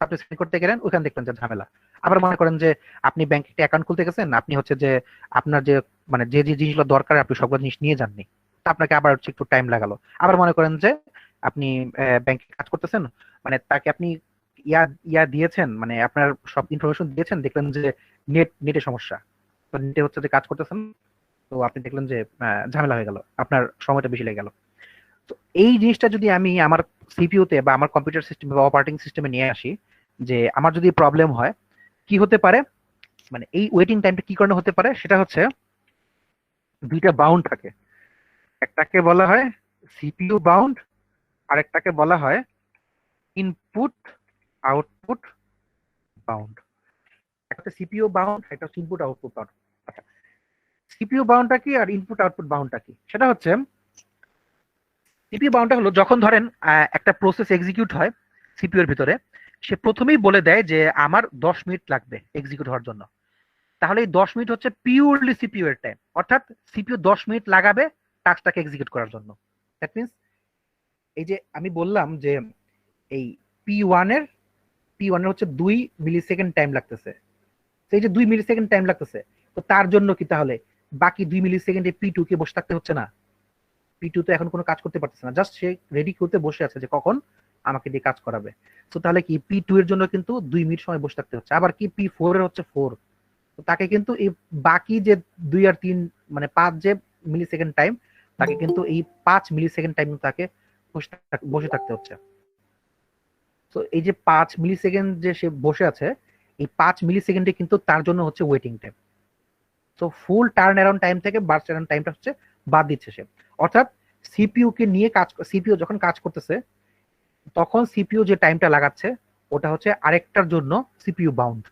আপনি সাইন করতে গেলেন, ওইখানে দেখলেন যে ঝামেলা। আবার মনে করেন যে আপনি ব্যাংকে একটা অ্যাকাউন্ট খুলতে গেছেন, আপনি হচ্ছে যে আপনার যে মানে যে যে জিনিসগুলো দরকার আপনি সবগুলো জিনিস নিয়ে যাননি, তা আপনাকে আবার হচ্ছে একটু টাইম লাগালো। আবার মনে করেন যে আপনি ব্যাংকে কাজ করতেছেন, মানে তাকে আপনি ইয়া ইয়া দিয়েছেন, মানে আপনার সব ইনফরমেশন দিয়েছেন, দেখলেন যে নেটে সমস্যা, তো নেটে হচ্ছে যে কাজ করতেছেন, তো আপনি দেখলেন যে ঝামেলা হয়ে গেল, আপনার সময়টা বেশি লেগে গেল। তো এই জিনিসটা যদি আমি আমার সিপিইউতে বা আমার কম্পিউটার সিস্টেমে বা অপারেটিং সিস্টেমে নিয়ে আসি, যে আমার যদি প্রবলেম হয়, কি হতে পারে, মানে এই ওয়েটিং টাইমটা কি কারণে হতে পারে, সেটা হচ্ছে দুইটা বাউন্ড থাকে। একটাকে বলা হয় সিপিইউ বাউন্ড, আর একটাকে বলা হয় ইনপুট আউটপুট বাউন্ড। একটা সিপিইউ বাউন্ড, একটা ইনপুট আউটপুট বাউন্ড। আচ্ছা, সিপিইউ বাউন্ডটা কি আর ইনপুট আউটপুট বাউন্ডটা কি? সেটা হচ্ছে সিপিইউ বাউন্ডটা হলো যখন ধরেন একটা প্রসেস এক্সিকিউট হয় সিপিইউ এর ভিতরে, সে প্রথমেই বলে দেয় যে আমার 10 মিনিট লাগবে এক্সিকিউট হওয়ার জন্য, তাহলে এই 10 মিনিট হচ্ছে পিওরলি সিপিইউ এর টাইম, অর্থাৎ সিপিইউ 10 মিনিট লাগাবে টাস্কটাকে এক্সিকিউট করার জন্য। দ্যাট মিনস এই যে আমি বললাম যে এই পি ওয়ান এর হচ্ছে 2 মিলি সেকেন্ড টাইম লাগতেছে, তো এই যে 2 মিলি সেকেন্ড টাইম লাগতেছে, তো তার জন্য কি তাহলে বাকি 2 মিলি সেকেন্ডে পি টু কে বসে থাকতে হচ্ছে না? পি টু তো এখন কোনো কাজ করতে পারতেছে না, জাস্ট সে রেডি করতে বসে আছে যে কখন আমাকে দিয়ে কাজ করাবে। তো তাহলে কি পি টু এর জন্য কিন্তু 2 মিনিট সময় বসে থাকতে হচ্ছে। আবার কি পি ফোর এর হচ্ছে 4, তো তাকে কিন্তু এই বাকি যে 2 আর 3 মানে 5 যে মিলি সেকেন্ড টাইম, তাকে কিন্তু এই 5 মিলি সেকেন্ড টাইম তাকে বসে থাকতে হচ্ছে। তো এই যে 5 মিলি সেকেন্ড যে সে বসে আছে, এই 5 মিলি সেকেন্ডে কিন্তু তার জন্য হচ্ছে ওয়েটিং টাইম। তো ফুল টার্ন অ্যারাউন্ড টাইম থেকে বার্স্ট অ্যারাউন্ড টাইমটা হচ্ছে বাদ দিচ্ছে সে। অর্থাৎ সিপিইউ কে নিয়ে সিপিইউ যখন কাজ করতেছে, তখন সিপিইউ যে টাইমটা লাগাচ্ছে ওটা হচ্ছে আরেকটার জন্য সিপিইউ বাউন্ড,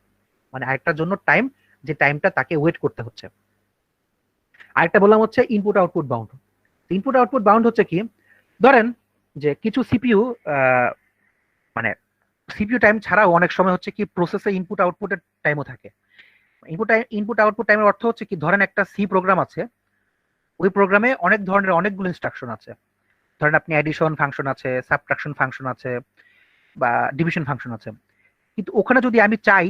মানে আরেকটার জন্য টাইম, যে টাইমটা তাকে ওয়েট করতে হচ্ছে। আরেকটা বললাম হচ্ছে input output bound. Input output bound হচ্ছে কি, ধরেন যে কিছু সিপিইউ মানে সিপিইউ টাইম ছাড়াও অনেক সময় হচ্ছে কি প্রসেসে ইনপুট আউটপুটের টাইমও থাকে। ইনপুট আউটপুট টাইমের অর্থ হচ্ছে কি, ধরেন একটা সি প্রোগ্রাম আছে, ওই প্রোগ্রামে অনেক ধরনের অনেকগুলো ইনস্ট্রাকশন আছে। ধরেন আপনি অ্যাডিশন ফাংশন আছে, সাবট্রাকশন ফাংশন আছে, বা ডিভিশন ফাংশন আছে। কিন্তু ওখানে যদি আমি চাই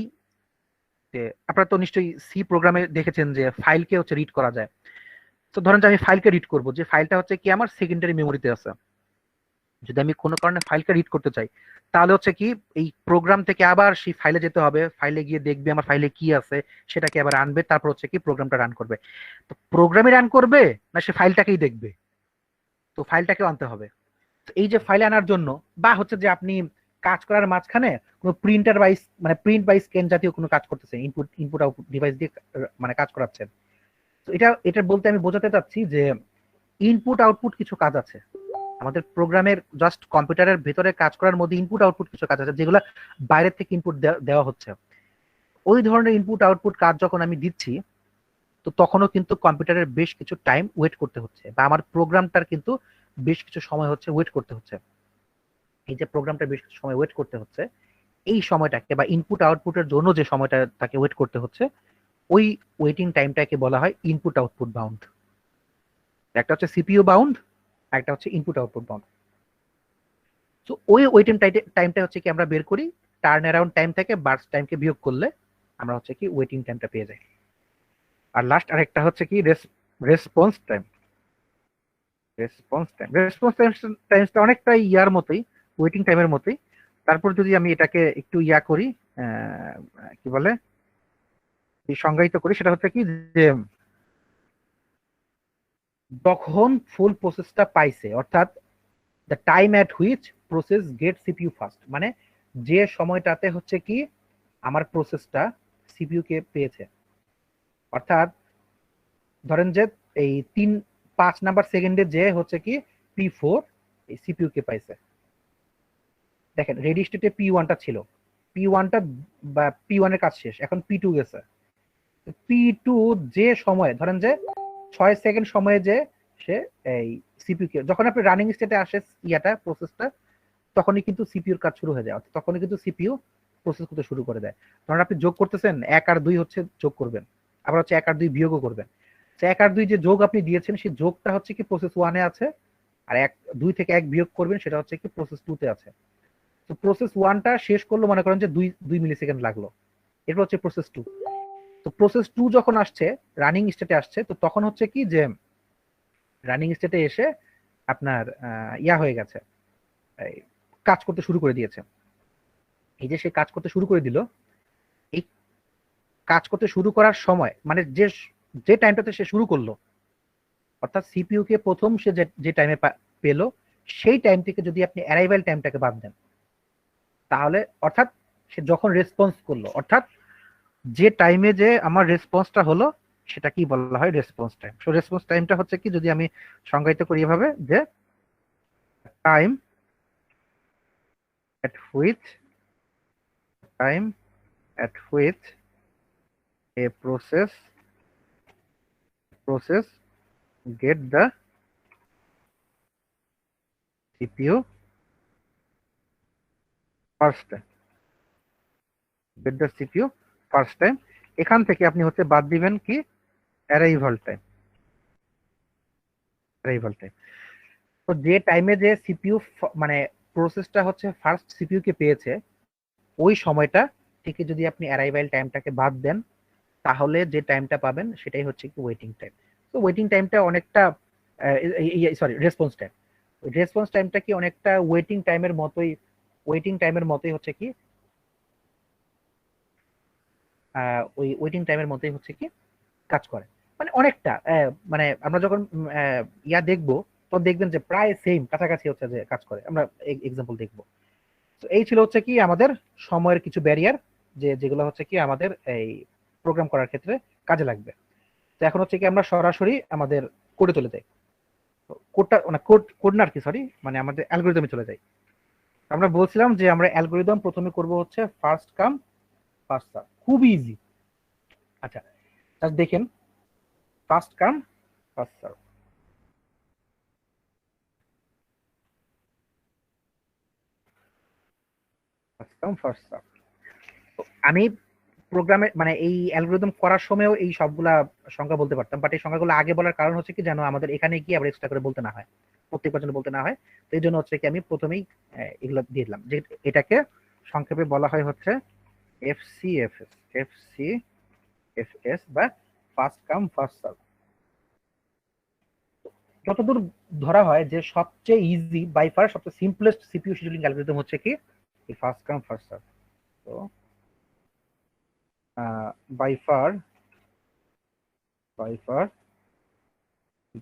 যে, আপনারা তো নিশ্চয়ই সি প্রোগ্রামে দেখেছেন যে ফাইলকে হচ্ছে রিড করা যায়। তো ধরেন যে আমি ফাইলকে রিড করব, যে ফাইলটা হচ্ছে কি আমার সেকেন্ডারি মেমোরিতে আছে। যদি আমি কোনো কারণে ফাইলকে রিড করতে চাই, তাহলে হচ্ছে কি এই প্রোগ্রাম থেকে আবার সেই ফাইলে যেতে হবে, ফাইলে গিয়ে দেখবে আমার ফাইলে কি আছে, সেটাকে আবার আনবে, তারপর হচ্ছে কি প্রোগ্রামটা রান করবে। তো প্রোগ্রামে রান করবে না সে ফাইলটাকেই দেখবে? তো ফাইলটাকেও আনতে হবে। তো এই যে ফাইলে আনার জন্য, বা হচ্ছে যে আপনি কাজ করার মাঝখানে কোনো প্রিন্টার বাই মানে প্রিন্ট বাই স্ক্যান জাতীয় কোনো কাজ করতেছেন, ইনপুট ইনপুট আউটপুট ডিভাইস দিয়ে মানে কাজ করাচ্ছেন। তো এটা এটা বলতে আমি বোঝাতে চাচ্ছি যে ইনপুট আউটপুট কিছু কাজ আছে আমাদের প্রোগ্রামের, জাস্ট কম্পিউটারের ভেতরে কাজ করার মধ্যে ইনপুট আউটপুট কিছু কাজ আছে যেগুলো বাইরের থেকে ইনপুট দেওয়া হচ্ছে। ওই ধরনের ইনপুট আউটপুট কাজ যখন আমি দিচ্ছি, তো তখনও কিন্তু কম্পিউটারের বেশ কিছু টাইম ওয়েট করতে হচ্ছে, বা আমার প্রোগ্রামটার কিন্তু বেশ কিছু সময় হচ্ছে ওয়েট করতে হচ্ছে। এই যে প্রোগ্রামটা বেশ কিছু সময় ওয়েট করতে হচ্ছে, এই সময়টাকে বা ইনপুট আউটপুটের জন্য যে সময়টা তাকে ওয়েট করতে হচ্ছে, ওই ওয়েটিং টাইমটাকে বলা হয় ইনপুট আউটপুট বাউন্ড। একটা হচ্ছে সিপিইউ বাউন্ড, একটা হচ্ছে ইনপুট আউটপুট বাউন্ড। তো ওই ওয়েটিং টাইমটা হচ্ছে কি আমরা বের করি টার্ন অ্যারাউন্ড টাইম থেকে বার্স্ট টাইমকে বিয়োগ করলে আমরা হচ্ছে কি ওয়েটিং টাইমটা পেয়ে যাই। আর লাস্ট আরেকটা হচ্ছে কি রেসপন্স টাইম। রেসপন্স টাইমটা অনেকটা ইয়ার মতোই, ওয়েটিং টাইমের মতোই। তারপর যদি আমি এটাকে একটু ইয়া করি, কি বলে সংজ্ঞায়িত করি, সেটা হচ্ছে কি যে যখন ফুল প্রসেসটা পাইছে, অর্থাৎ the time at which process get CPU first, মানে যে সময়টাতে হচ্ছে কি আমার প্রসেসটা সিপিইউ কে পেয়েছে। অর্থাৎ ধরেন যে এই 5 নাম্বার সেকেন্ডে যে হচ্ছে কি পি4 এই সিপিইউ কে পাইছে। দেখেন রেডি স্টেটে পি1টা ছিল, পি1টা বা পি1 এর কাজ শেষ, এখন পি2 গেছে। পি2 যে সময় ধরেন যে 6 সেকেন্ড সময়ে যে সে এই সিপিইউ কে, যখন আপনি রানিং স্টেটে আসে ইয়াটা প্রসেসটা, তখনই কিন্তু সিপিইউর কাজ শুরু হয়ে যায়, তখনই কিন্তু সিপিইউ প্রসেস করতে শুরু করে দেয়। ধরেন আপনি যোগ করতেছেন 1 আর 2 হচ্ছে যোগ করবেন, আবার হচ্ছে 1 আর 2 বিয়োগও করবেন। 1 আর 2 যে যোগ আপনি দিয়েছেন সেই যোগটা হচ্ছে কি প্রসেস 1-এ আছে, আর 2 থেকে 1 বিয়োগ করবেন সেটা হচ্ছে কি প্রসেস 2-তে আছে। তো প্রসেস 1টা শেষ করলো মনে করেন যে 2 মিলি সেকেন্ড লাগলো, এরপর হচ্ছে প্রসেস 2। তো প্রসেস 2 যখন আসছে রানিং স্টেটে আসছে, তো তখন হচ্ছে কি যে রানিং স্টেটে এসে আপনার ইয়া হয়ে গেছে, এই কাজ করতে শুরু করে দিয়েছে। এই যে সে কাজ করতে শুরু করে দিল, এই কাজ করতে শুরু করার সময় মানে যে যে টাইমটাতে সে শুরু করলো, অর্থাৎ সিপিইউ কে প্রথম সে যে টাইমে পেলো, সেই টাইম থেকে যদি আপনি অ্যারাইভাল টাইমটাকে বাদ দেন, তাহলে অর্থাৎ সে যখন রেসপন্স করলো, অর্থাৎ যে টাইমে যে আমার রেসপন্সটা হলো, সেটা কি বলা হয় রেসপন্স টাইম। সো রেসপন্স টাইমটা হচ্ছে কি, যদি আমি সংজ্ঞায়িত করি এভাবে, যে time at which time at which a process get the CPU first time. Get the CPU first time. এখান থেকে আপনি হচ্ছে বাদ দিবেন কি অ্যারাইভাল টাইম। অ্যারাইভাল টাইম, তো যে টাইমে যে সিপিইউ মানে প্রসেসটা হচ্ছে ফার্স্ট সিপিইউ কে পেয়েছে, ওই সময়টা থেকে যদি আপনি অ্যারাইভাল টাইমটাকে বাদ দেন, তাহলে যে টাইমটা পাবেন সেটাই হচ্ছে কি ওয়েটিং টাইম। তো ওয়েটিং টাইমটা অনেকটা সরি রেসপন্স টাইম, রেসপন্স টাইমটা কি অনেকটা ওয়েটিং টাইমের মতোই হচ্ছে কি ওই ওয়েটিং টাইমের মতোই হচ্ছে কি কাজ করে। মানে অনেকটা মানে আমরা যখন ইয়া দেখবো তো দেখবেন যে প্রায় সেম কাছাকাছি হচ্ছে যে কাজ করে। আমরা এক্সাম্পল দেখবো। তো এই ছিল হচ্ছে কি আমাদের সময়ের কিছু ব্যারিয়ার, যেগুলো হচ্ছে কি আমাদের এই প্রোগ্রাম করার ক্ষেত্রে কাজে লাগবে। তো এখন হচ্ছে কি আমরা সরাসরি আমাদের কোডে চলে যাই। কোডটা মানে কোড না আর কি, সরি, মানে আমাদের অ্যালগরিদমে চলে যাই। আমরা বলছিলাম যে আমরা অ্যালগরিদম প্রথমে করব হচ্ছে ফার্স্ট কাম ফার্স্ট সার্ভ, খুব ইজি। আচ্ছা, জাস্ট দেখেন, first come first serve. First come first serve. আমি প্রোগ্রামে মানে এই অ্যালগরিদম করার সময়ও এই সবগুলা সংখ্যা বলতে পারতাম, বাট এই সংখ্যাগুলো আগে বলার কারণ হচ্ছে কি যেন আমাদের এখানে গিয়ে আবার এক্সট্রা করে বলতে না হয়, প্রত্যেকবার যেন বলতে না হয়। তো এই জন্য হচ্ছে কি আমি প্রথমেই এগুলো দিয়ে দিলাম, যে এটাকে সংক্ষেপে বলা হয় হচ্ছে এফসিএফএস। এফসিএফএস বা ফার্স্ট কাম ফার্স্ট সার্ভ। যতদূর ধরা হয় যে সবচেয়ে ইজি বাই ফার সবচেয়ে সিম্পলেস্ট সিপিইউ শিডিউলিং অ্যালগরিদম হচ্ছে কি এই ফার্স্ট কাম ফার্স্ট সার্ভ। তো by far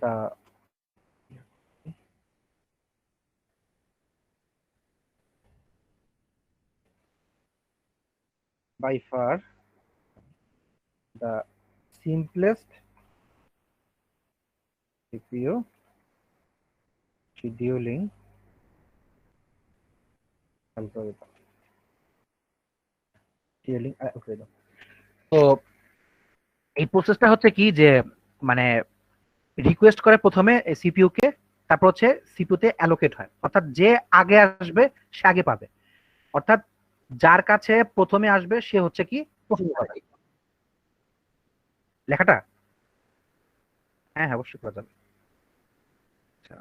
the by far the simplest CPU scheduling algorithm. তো এই প্রসেসটা হচ্ছে কি যে মানে রিকোয়েস্ট করে প্রথমে সিপিইউ কে, তারপর হচ্ছে সিপিইউ তে অ্যালোকেট হয়, অর্থাৎ যে আগে আসবে সে আগে পাবে, অর্থাৎ যার কাছে প্রথমে আসবে সে হচ্ছে কি প্রথমে পাবে। লেখাটা হ্যাঁ হ্যাঁ অবশ্যই করা যাবে। আচ্ছা,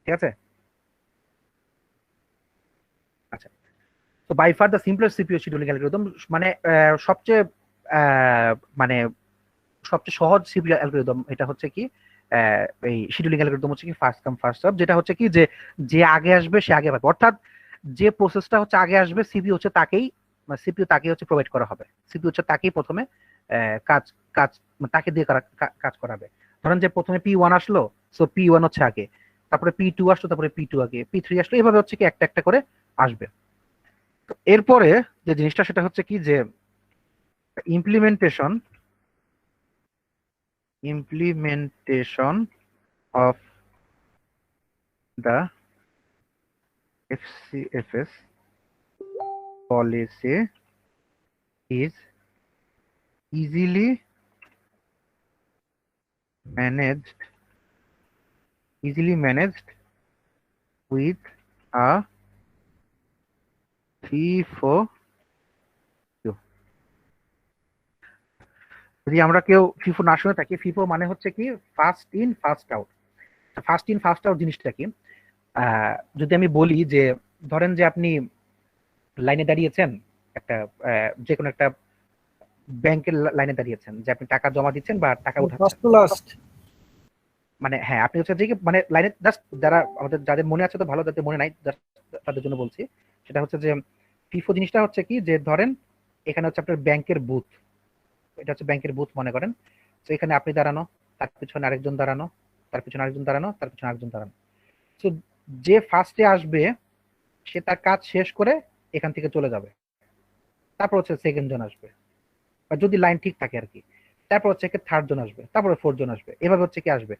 ঠিক আছে। আচ্ছা, তো by far the simplest CPU scheduling algorithm, মানে সবচেয়ে আহ, মানে সবচেয়ে সহজ সিপিইউ অ্যালগরিদম এটা হচ্ছে কি এই শিডিউলিং অ্যালগরিদম হচ্ছে কি ফার্স্ট কাম ফার্স্ট সার্ভ, যেটা হচ্ছে কি যে যে আগে আসবে সে আগে পাবে, অর্থাৎ যে প্রসেসটা হচ্ছে আগে আসবে সিপিইউ হচ্ছে তাকেই, সিপিইউ তাকেই হচ্ছে প্রোভাইড করা হবে, সিপিইউ হচ্ছে তাকেই প্রথমে কাজ কাজ তাকে দিয়ে কাজ করাবে। ধরেন যে প্রথমে পি1 আসলো, সো পি1 হচ্ছে আগে, তারপরে পি2 আসলো, তারপরে পি2 আগে, পি3 আসলো, এভাবে হচ্ছে কি একটা একটা করে আসবে। এরপরে যে জিনিসটা সেটা হচ্ছে কি যে implementation of the FCFS policy is easily managed with a FIFO queue. যদি আমরা কেউ ফিফো না শুনে থাকি, ফিফো মানে হচ্ছে কি first in first out. First in first out জিনিসটা কি, যদি আমি বলি যে ধরেন যে আপনি লাইনে দাঁড়িয়েছেন একটা যে কোনো একটা ব্যাংকের লাইনে দাঁড়িয়েছেন, যে আপনি টাকা জমা দিচ্ছেন বা টাকা উঠাচ্ছেন, মানে হ্যাঁ আপনি হচ্ছে যে মানে লাইনে জাস্ট যারা আমাদের যাদের মনে আছে তো ভালো, যাদের মনে নাই তাদের জন্য বলছি, সেটা হচ্ছে যে ফিফো জিনিসটা হচ্ছে কি যে ধরেন এখানে হচ্ছে আপনার ব্যাংকের বুথ, এটা হচ্ছে ব্যাংকের বুথ মনে করেন। তো এখানে আপনি দাঁড়ানো, তার পিছনে আরেকজন দাঁড়ানো, তার পিছনে আরেকজন দাঁড়ানো, তার পিছনে আরেকজন দাঁড়ানো। তো যে ফার্স্টে আসবে সে তার কাজ শেষ করে এখান থেকে চলে যাবে, তারপর হচ্ছে সেকেন্ড জন আসবে, বা যদি লাইন ঠিক থাকে আর কি, তারপর হচ্ছে থার্ড জন আসবে, তারপরে ফোর্থ জন আসবে, এভাবে হচ্ছে কি আসবে।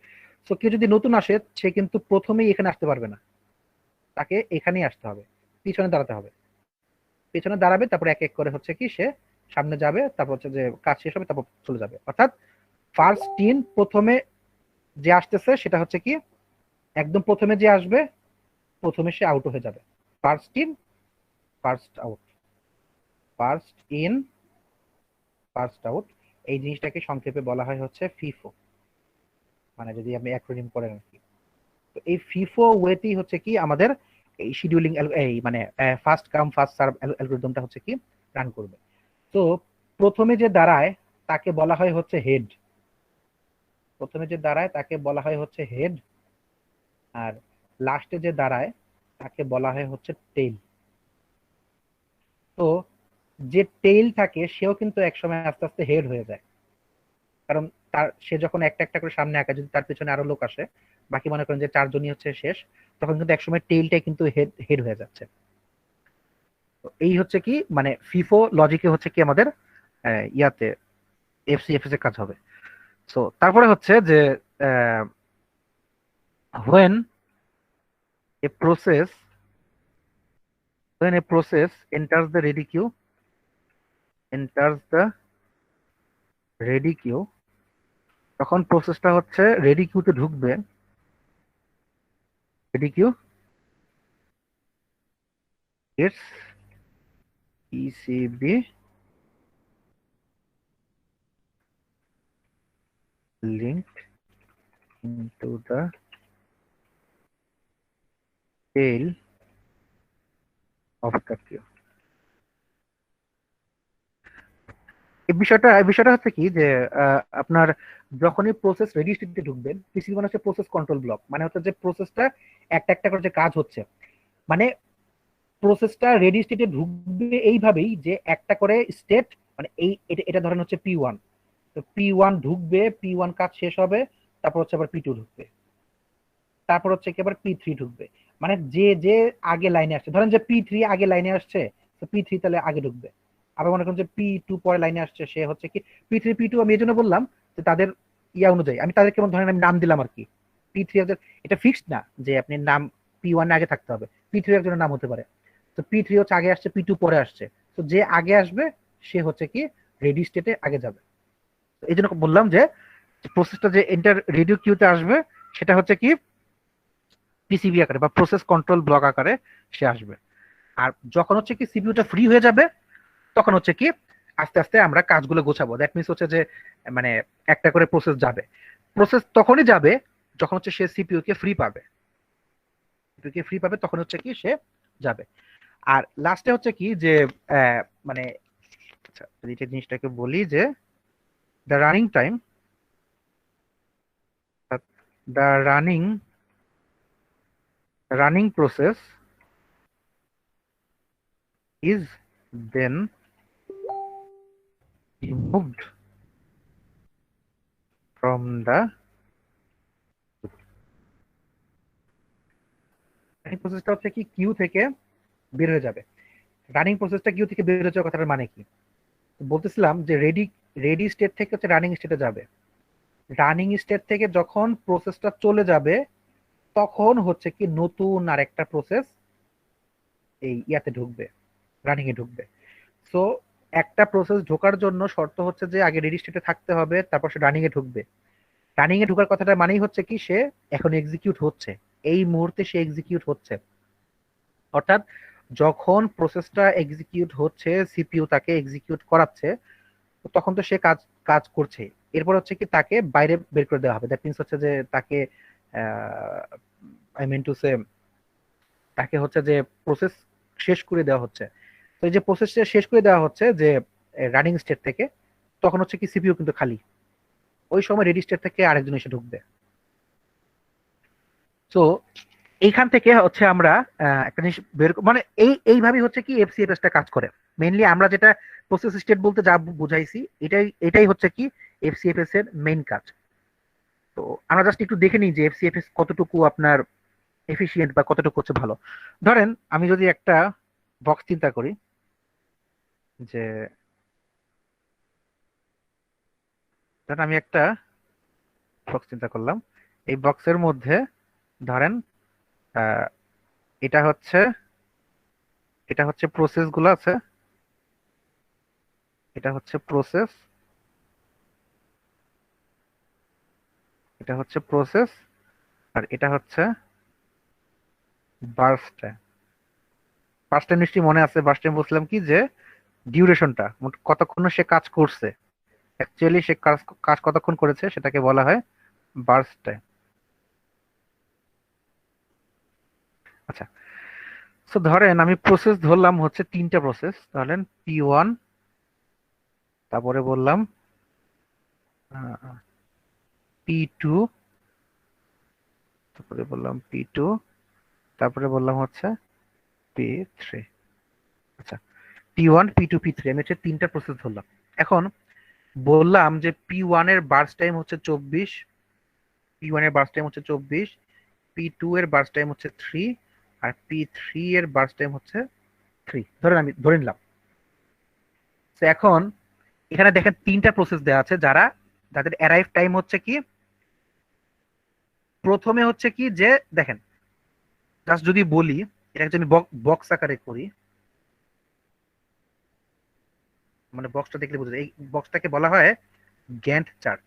তো কেউ যদি নতুন আসে সে কিন্তু প্রথমেই এখানে আসতে পারবে না, তাকে এখানেই আসতে হবে, পিছনে দাঁড়াতে হবে, পিছনে দাঁড়াবে, তারপর এক এক করে হচ্ছে কি সে সামনে যাবে, তারপর হচ্ছে যে কাজ শেষ হবে তারপর চলে যাবে। অর্থাৎ ফার্স্ট ইন প্রথমে যে আসতেছে সেটা হচ্ছে কি একদম প্রথমে যে আসবে প্রথমে সে আউট হয়ে যাবে। First in first out, first in first out, এই জিনিসটাকে সংক্ষেপে বলা হয় হচ্ছে ফিফো, মানে যদি আপনি অ্যাক্রোনিম করেন আর কি। তো এই ফিফো ওয়েতেই হচ্ছে কি আমাদের এই শিডিউলিং এই মানে ফার্স্ট কাম ফার্স্ট সার্ভ অ্যালগরিদমটা হচ্ছে কি রান করবে। তো প্রথমে যে দাঁড়ায় তাকে বলা হয় হচ্ছে হেড, প্রথমে যে দাঁড়ায় তাকে বলা হয় হচ্ছে হেড, আর লাস্টে যে দাঁড়ায় তাকে বলা হয় হচ্ছে টেইল। তো যে টেইল থাকে সেও কিন্তু একসময় আস্তে আস্তে হেড হয়ে যায়, কারণ তার সে যখন একটা একটা করে সামনে আঁকা, যদি তার পিছনে আরো লোক আসে, বাকি মনে করেন যে চারজনই হচ্ছে শেষ, তখন কিন্তু একসময় টেইলটাই কিন্তু হেড হেড হয়ে যাচ্ছে। তো এই হচ্ছে কি মানে ফিফো লজিকে হচ্ছে কি আমাদের ইয়াতে এফসিএফএস এর কাজ হবে। সো তারপরে হচ্ছে যে when a process when a process enters the ready queue, তখন প্রসেসটা হচ্ছে রেডি কিউতে ঢুকবে। Ready queue its ECB linked into the tail of the queue। এই বিষয়টা হচ্ছে কি যে আপনার যখনই প্রসেস রেডি স্টেটে ঢুকবেন, পিসিবি মানে হচ্ছে প্রসেস কন্ট্রোল ব্লক, মানে হচ্ছে যে প্রসেসটা একটা একটা করে যে কাজ হচ্ছে, মানে প্রসেসটা রেডি স্টেটে ঢুকবে এইভাবেই যে একটা করে স্টেট, মানে এই এটা ধরেন হচ্ছে P1, তো P1 ঢুকবে, P1 কাজ শেষ হবে, তারপর হচ্ছে আবার P2 ঢুকবে, তারপর হচ্ছে কি আবার P3 ঢুকবে। মানে যে যে আগে লাইনে আসছে, ধরেন যে P3 আগে লাইনে আসছে, তো P3 তাহলে আগে ঢুকবে। আবার মনে করেন যে P2 পরে লাইনে আসছে, সে হচ্ছে কি P3 P2, আমি এই জন্য বললাম যে তাদের ইয়া অনুযায়ী আমি তাদেরকে ধরেন আমি নাম দিলাম আর কি। P3 এটা ফিক্সড না যে আপনি নাম P1 আগে থাকতে হবে, P3 একজনের নাম হতে পারে। তো P3 হচ্ছে আগে আসছে, P2 পরে আসছে, তো যে আগে আসবে সে হচ্ছে কি রেডি স্টেটে আগে যাবে। এই জন্য বললাম যে প্রসেসটা যে এন্টার রেডিও কিউতে আসবে সেটা হচ্ছে কি পিসিবি আকারে বা প্রসেস কন্ট্রোল ব্লক আকারে সে আসবে। আর যখন হচ্ছে কি সিপিইউটা ফ্রি হয়ে যাবে, তখন হচ্ছে কি আস্তে আস্তে আমরা কাজগুলো গোছাবো। দ্যাট মিনস হচ্ছে যে মানে একটা করে প্রসেস যাবে। প্রসেস তখনই যাবে যখন হচ্ছে সে সিপিইউ কে ফ্রি পাবে, সিপিইউ কে ফ্রি পাবে তখন হচ্ছে কি সে যাবে। আর লাস্টে হচ্ছে কি যে মানে আচ্ছা যদি এই জিনিসটাকে বলি যে the running time, the running process is then removed from the running প্রসেসটা হচ্ছে কি কিউ থেকে বের হয়ে যাবে। রানিং প্রসেসটা কিউ থেকে বের হয়ে যাওয়ার কথাটার মানে কি বলতেছিলাম যে রেডি রেডি স্টেট থেকে হচ্ছে রানিং স্টেটে যাবে। রানিং স্টেট থেকে যখন প্রসেসটা চলে যাবে তখন হচ্ছে কি নতুন আরেকটা প্রসেস এই ইয়াতে ঢুকবে, রানিং এ ঢুকবে। সো একটা প্রসেস ঢোকার জন্য শর্ত হচ্ছে যে আগে রেডি স্টেটে থাকতে হবে, তারপর সে রানিং এ ঢুকবে। রানিং এ ঢোকার কথাটা মানেই হচ্ছে কি সে এখন এক্সিকিউট হচ্ছে, এই মুহূর্তে সে এক্সিকিউট হচ্ছে। অর্থাৎ যখন প্রসেসটা এক্সিকিউট হচ্ছে, সিপিইউ তাকে এক্সিকিউট করাচ্ছে, তো তখন তো সে কাজ কাজ করছে। এরপর হচ্ছে কি তাকে বাইরে বের করে দেওয়া হবে। দ্যাট মিনস হচ্ছে যে তাকে আই মিন টু সে তাকে হচ্ছে যে প্রসেস শেষ করে দেওয়া হচ্ছে। তো এই যে প্রসেসটা শেষ করে দেওয়া হচ্ছে যে রানিং স্টেট থেকে, তখন হচ্ছে কি সিপিইউ কিন্তু খালি, ওই সময় রেডি স্টেট থেকে আরেকজন এসে ঢুকবে। তো এইখান থেকে হচ্ছে আমরা একটা জিনিস বের মানে এইভাবেই হচ্ছে কি এফসিএফএস টা কাজ করে। মেইনলি আমরা যেটা প্রসেস স্টেট বলতে যা বুঝাইছি, এটাই হচ্ছে কি এফসিএফএস এর মেইন কাজ। তো আমরা জাস্ট একটু দেখে নিই যে এফসিএফএস কতটুকু আপনার এফিশিয়েন্ট বা কতটুকু হচ্ছে ভালো। ধরেন আমি যদি একটা বক্স চিন্তা করি, যে ধরেন আমি একটা বক্স চিন্তা করলাম, এই বক্সের মধ্যে ধরেন আহ, এটা হচ্ছে এটা হচ্ছে প্রসেস গুলো আছে, এটা হচ্ছে প্রসেস, এটা হচ্ছে প্রসেস, আর এটা হচ্ছে বার্স্ট টাইম। ফার্স্ট টাইম নিশ্চয়ই মনে আছে, ফার্স্ট টাইম বলছিলাম কি যে ডিউরেশনটা কতক্ষণ সে কাজ করছে, অ্যাকচুয়ালি সে কাজ কাজ কতক্ষণ করেছে সেটাকে বলা হয় বার্স্ট টাইম। আচ্ছা, সো ধরেন আমি প্রসেস ধরলাম হচ্ছে তিনটা প্রসেস, ধরেন P1, তারপরে বললাম P2, তারপরে বললাম P2, তারপরে বললাম হচ্ছে P3। আচ্ছা, P1 P2 P3 আমি হচ্ছে তিনটা প্রসেস ধরলাম। এখন বললাম যে P1 এর বার্স্ট টাইম হচ্ছে 24, P1 এর বার্স্ট টাইম হচ্ছে 24, P2 এর বার্স্ট টাইম হচ্ছে 3, আর P3 এর বার্স্ট টাইম হচ্ছে 3, ধরেন আমি ধরে নিলাম। তো এখন এখানে দেখেন তিনটা প্রসেস দেওয়া আছে যাদের অ্যারাইভ টাইম হচ্ছে কি, প্রথমে হচ্ছে কি যে দেখেন, জাস্ট যদি বলি এটাকে যদি আমি বক্স আকারে করি, মানে বক্সটা দেখলে বুঝা যায়, এই বক্সটাকে বলা হয় গ্যান্ট চার্ট।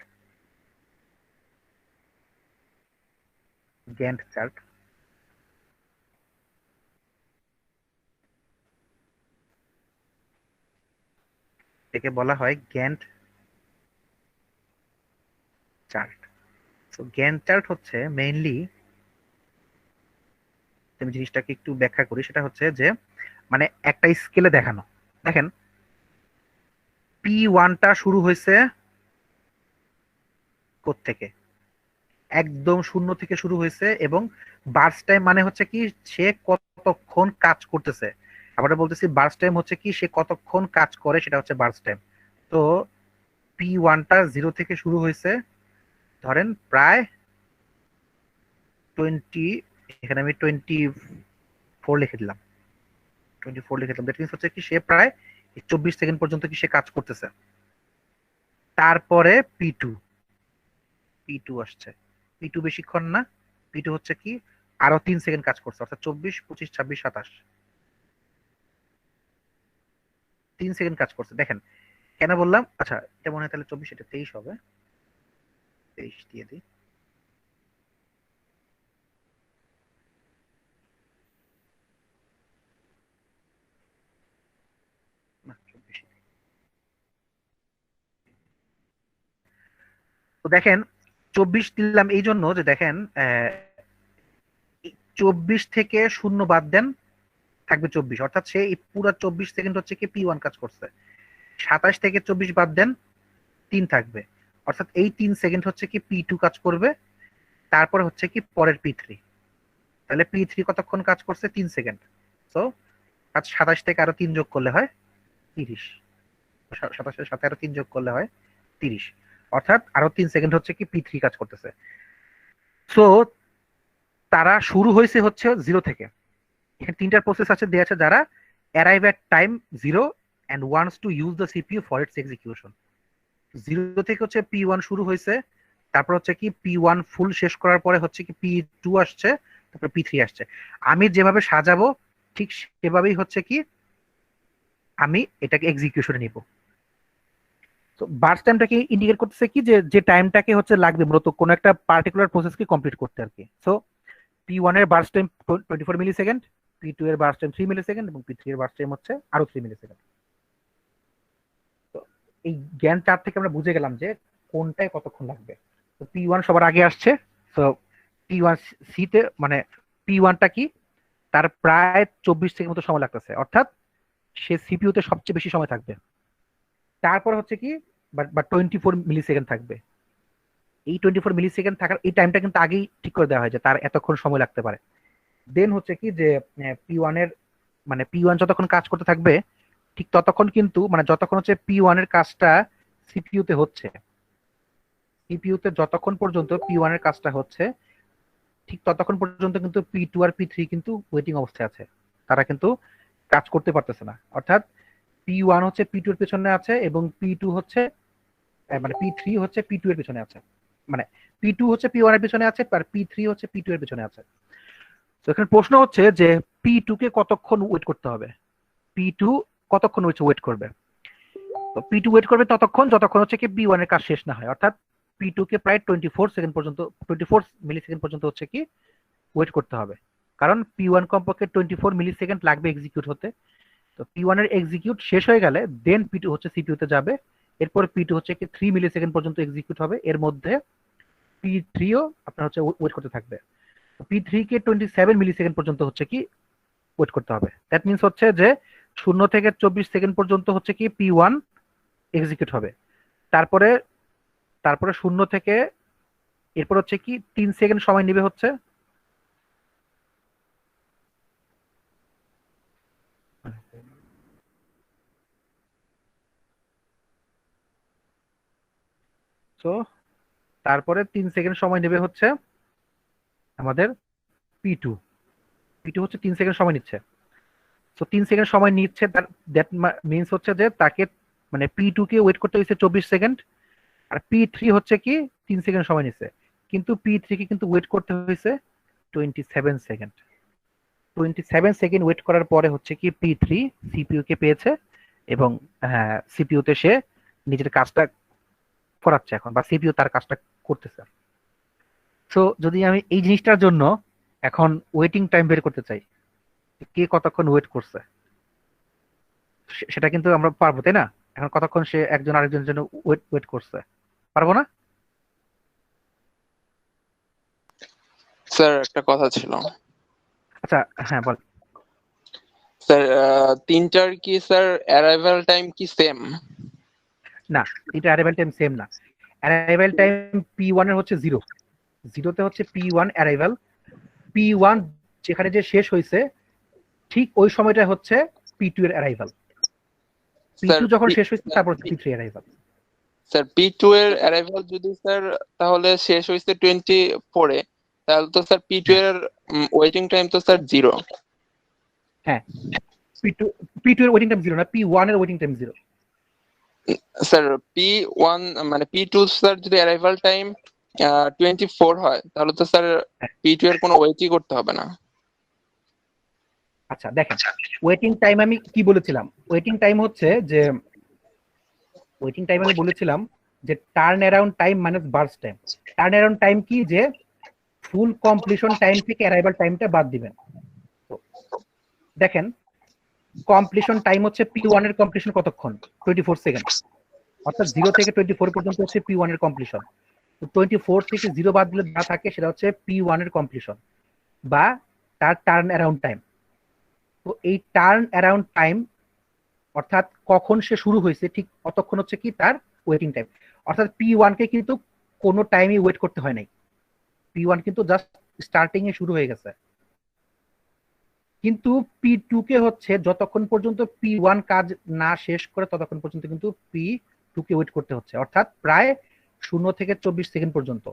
গ্যান্ট চার্ট একে বলা হয় গ্যান্ট চার্ট। তো গ্যান্ট চার্ট হচ্ছে মেইনলি, আমি জিনিসটাকে একটু ব্যাখ্যা করি, সেটা হচ্ছে যে মানে একটা স্কেলে দেখানো। দেখেন P1টা শুরু হয়েছে কোত্থেকে, একদম শূন্য থেকে শুরু হয়েছে, এবং বার্স্ট টাইম মানে হচ্ছে কি সে কতক্ষণ কাজ করতেছে। আবার বলতেছি বার্স্ট টাইম হচ্ছে কি সে কতক্ষণ কাজ করে, সেটা হচ্ছে বার্স্ট টাইম। তো P1টা 0 থেকে শুরু হয়েছে, ধরেন প্রায় 20, এখানে আমি 24 লিখে দিলাম, 24 লিখে দিলাম, দ্যাট মিনস হচ্ছে কি সে প্রায় 24 সেকেন্ড পর্যন্ত কি সে কাজ করতেছে। তারপরে P2 আসছে, P2 বেশিক্ষণ না, P2 হচ্ছে কি আরো 3 সেকেন্ড কাজ করছে, অর্থাৎ 24 25 26 27, 3 সেকেন্ড কাজ করছে। দেখেন কেন বললাম, আচ্ছা এটা মনে হয় তাহলে 24, এটা 23 হবে, 23 দিয়ে দিই, না 24। তো দেখেন 24 দিলাম এই জন্য যে দেখেন 24 থেকে শূন্য বাদ দেন, থাকবে 24, অর্থাৎ সে এই পুরো 24 সেকেন্ড হচ্ছে কি P1 কাজ করছে। 27 থেকে 24 বাদ দেন, 3 থাকবে, অর্থাৎ এই 3 সেকেন্ড হচ্ছে কি P2 কাজ করবে। তারপরে হচ্ছে কি পরের P3, তাহলে P3 কতক্ষণ কাজ করছে, 3 সেকেন্ড। তো 27 থেকে আরো 3 যোগ করলে হয় 30, 27-এর সাথে আরো 3 যোগ করলে হয় 30, অর্থাৎ আরো 3 সেকেন্ড হচ্ছে কি P3 কাজ করতেছে। সো তারা শুরু হয়েছে হচ্ছে 0 থেকে। এখানে তিনটা প্রসেস আছে দেয়া আছে যারা arrive at time 0 and wants to use the CPU for its execution। 0 থেকে হচ্ছে P1 শুরু হয়েছে, তারপর হচ্ছে কি P1 ফুল শেষ করার পরে হচ্ছে কি P2 আসছে, তারপর P3 আসছে। আমি যেভাবে সাজাবো ঠিক সেভাবেই হচ্ছে কি আমি এটাকে এক্সিকিউশনে নিব। তো বার্স্ট টাইমটাকে ইন্ডিকেট করতেছে কি যে যে টাইমটাকে হচ্ছে লাগবে মূলত কোন একটা পার্টিকুলার প্রসেসকে কমপ্লিট করতে আর কি। সো P1 এর বার্স্ট টাইম 24 মিলি সেকেন্ড, P2 এর বার্স্ট টাইম 3 মিলি সেকেন্ড, এবং P3 এর বার্স্ট টাইম হচ্ছে আরো 3 মিলি সেকেন্ড। তো এই জ্ঞান চার্ট থেকে আমরা বুঝে গেলাম যে কোনটায় কতক্ষণ লাগবে। তো P1 সবার আগে আসছে, তো P1 সিতে মানে P1টা কি তার প্রায় 24 সেকেন্ড মতো সময় লাগতেছে, অর্থাৎ সে সিপিইউতে সবচেয়ে বেশি সময় থাকবে। তারপর হচ্ছে কি বা 24 মিলি সেকেন্ড থাকবে। এই 24 মিলি সেকেন্ড থাকার এই টাইমটা কিন্তু আগেই ঠিক করে দেওয়া হয় যে তার এতক্ষণ সময় লাগতে পারে। দেন হচ্ছে কি যে P1 এর মানে P1 যতক্ষণ কাজ করতে থাকবে ঠিক ততক্ষণ কিন্তু মানে যতক্ষণ হচ্ছে P1 এর কাজটা সিপিইউতে হচ্ছে, সিপিইউতে যতক্ষণ পর্যন্ত P1 এর কাজটা হচ্ছে ঠিক ততক্ষণ পর্যন্ত কিন্তু P2 আর P3 কিন্তু ওয়েটিং অবস্থায় আছে, তারা কিন্তু কাজ করতে পারতেছে না। অর্থাৎ P1 হচ্ছে P2 এর পেছনে আছে, এবং P2 হচ্ছে মানে P3 হচ্ছে P2 এর পেছনে আছে, মানে P2 হচ্ছে P1 এর পেছনে আছে, আর P3 হচ্ছে P2 এর পেছনে আছে। তো এখানে প্রশ্ন হচ্ছে যে P2 কে কতক্ষণ ওয়েট করতে হবে, P2 কতক্ষণ ওয়েট করবে। তো P2 ওয়েট করবে ততক্ষণ যতক্ষণ হচ্ছে কি P1 এর কাজ শেষ না হয়, অর্থাৎ P2 কে প্রায় 24 সেকেন্ড পর্যন্ত 24 মিলি সেকেন্ড পর্যন্ত হচ্ছে কি ওয়েট করতে হবে। কারণ P1 কমপক্ষে 24 মিলি সেকেন্ড লাগবে এক্সিকিউট হতে। তো P1 এর এক্সিকিউট শেষ হয়ে গেলে দেন P2 হচ্ছে CPU তে যাবে, এরপর P2 হচ্ছে কি 3 মিলি সেকেন্ড পর্যন্ত এক্সিকিউট হবে, এর মধ্যে P3 ও আপনার হচ্ছে ওয়েট করতে থাকবে। P3 কে 27 মিলি সেকেন্ড পর্যন্ত হচ্ছে কি ওয়েট করতে হবে। দ্যাট মিনস হচ্ছে যে 0 থেকে 24 সেকেন্ড পর্যন্ত হচ্ছে কি P1 এক্সিকিউট হবে, তারপরে তারপরে 0 থেকে এরপর হচ্ছে কি 3 সেকেন্ড সময় নেবে হচ্ছে তো তারপরে 3 সেকেন্ড সময় নেবে হচ্ছে আমাদের P2। P2 হচ্ছে 3 সেকেন্ড সময় নিচ্ছে। তো 3 সেকেন্ড সময় নিচ্ছে, তার দ্যাট মিনস হচ্ছে যে তাকে মানে P2 কে ওয়েট করতে হয়েছে 24 সেকেন্ড, আর P3 হচ্ছে কি 3 সেকেন্ড সময় নিচ্ছে, কিন্তু P3 কে কিন্তু ওয়েট করতে হয়েছে 27 সেকেন্ড। 27 সেকেন্ড ওয়েট করার পরে হচ্ছে কি P3 সিপিইউ কে পেয়েছে এবং হ্যাঁ সিপিইউ তে সে নিজের কাজটা করাচ্ছে এখন, বা সিপিইউ তার কাজটা করতেছে। সো যদি আমি এই জিনিসটার জন্য এখন ওয়েটিং টাইম বের করতে চাই, কে কতক্ষণ ওয়েট করছে, সেটা কিন্তু আমরা পারবো, তাই না? এখন কতক্ষণ সে একজন আরেকজনের জন্য ওয়েট ওয়েট করছে, পারবো না? স্যার একটা কথা ছিল। আচ্ছা হ্যাঁ বল। স্যার তিনটার কি স্যার অ্যারাইভাল টাইম কি সেম? না, এটা অ্যারাইভাল টাইম সেম না। অ্যারাইভাল টাইম P1 এর হচ্ছে 0, 0তে হচ্ছে P1 অ্যারাইভাল, P1 যেখানে যে শেষ হয়েছে ঠিক ওই সময়টা হচ্ছে P2 এর অ্যারাইভাল, P2 যখন শেষ হয়েছে তারপর P3 অ্যারাইভাল। স্যার P2 এর অ্যারাইভাল যদি স্যার তাহলে শেষ হয়েছে 24 এ, তাহলে তো স্যার P2 এর ওয়েটিং টাইম তো স্যার 0। হ্যাঁ, P2 এর ওয়েটিং টাইম 0 না, P1 এর ওয়েটিং টাইম 0। স্যার P1 মানে P2 স্যার যদি অ্যারাইভাল টাইম 24 হয় তাহলে তো স্যার P2 এর কোনো ওয়েটই করতে হবে না। আচ্ছা দেখেন, ওয়েটিং টাইম আমি কি বলেছিলাম, ওয়েটিং টাইম হচ্ছে যে ওয়েটিং টাইম আমি বলেছিলাম যে turn around time minus burst time. Turn around time কি, যে ফুল কমপ্লিশন টাইম থেকে অ্যারাইভাল টাইমটা বাদ দিবেন। তো দেখেন কমপ্লিশন টাইম হচ্ছে P1 এর কমপ্লিশন কতক্ষণ, 24 সেকেন্ড, অর্থাৎ 0 থেকে 24 পর্যন্ত হচ্ছে P1 এর কমপ্লিশন। তো 24 থেকে 0 বাদ দিলে যা থাকে সেটা হচ্ছে P1 এর কমপ্লিশন বা তার টার্ন অ্যারাউন্ড টাইম। তো এই টার্ন অ্যারাউন্ড টাইম অর্থাৎ কখন সে শুরু হয়েছে ঠিক অতক্ষণ হচ্ছে কি তার ওয়েটিং টাইম। অর্থাৎ P1 কে কিন্তু কোনো টাইমই ওয়েট করতে হয় নাই, P1 কিন্তু জাস্ট স্টার্টিং এ শুরু হয়ে গেছে। কিন্তু P2 কে হচ্ছে যতক্ষণ পর্যন্ত P1 কাজ না শেষ করে ততক্ষণ পর্যন্ত কিন্তু P2 কে ওয়েট করতে হচ্ছে, অর্থাৎ প্রায় 0 থেকে 24 সেকেন্ড পর্যন্ত।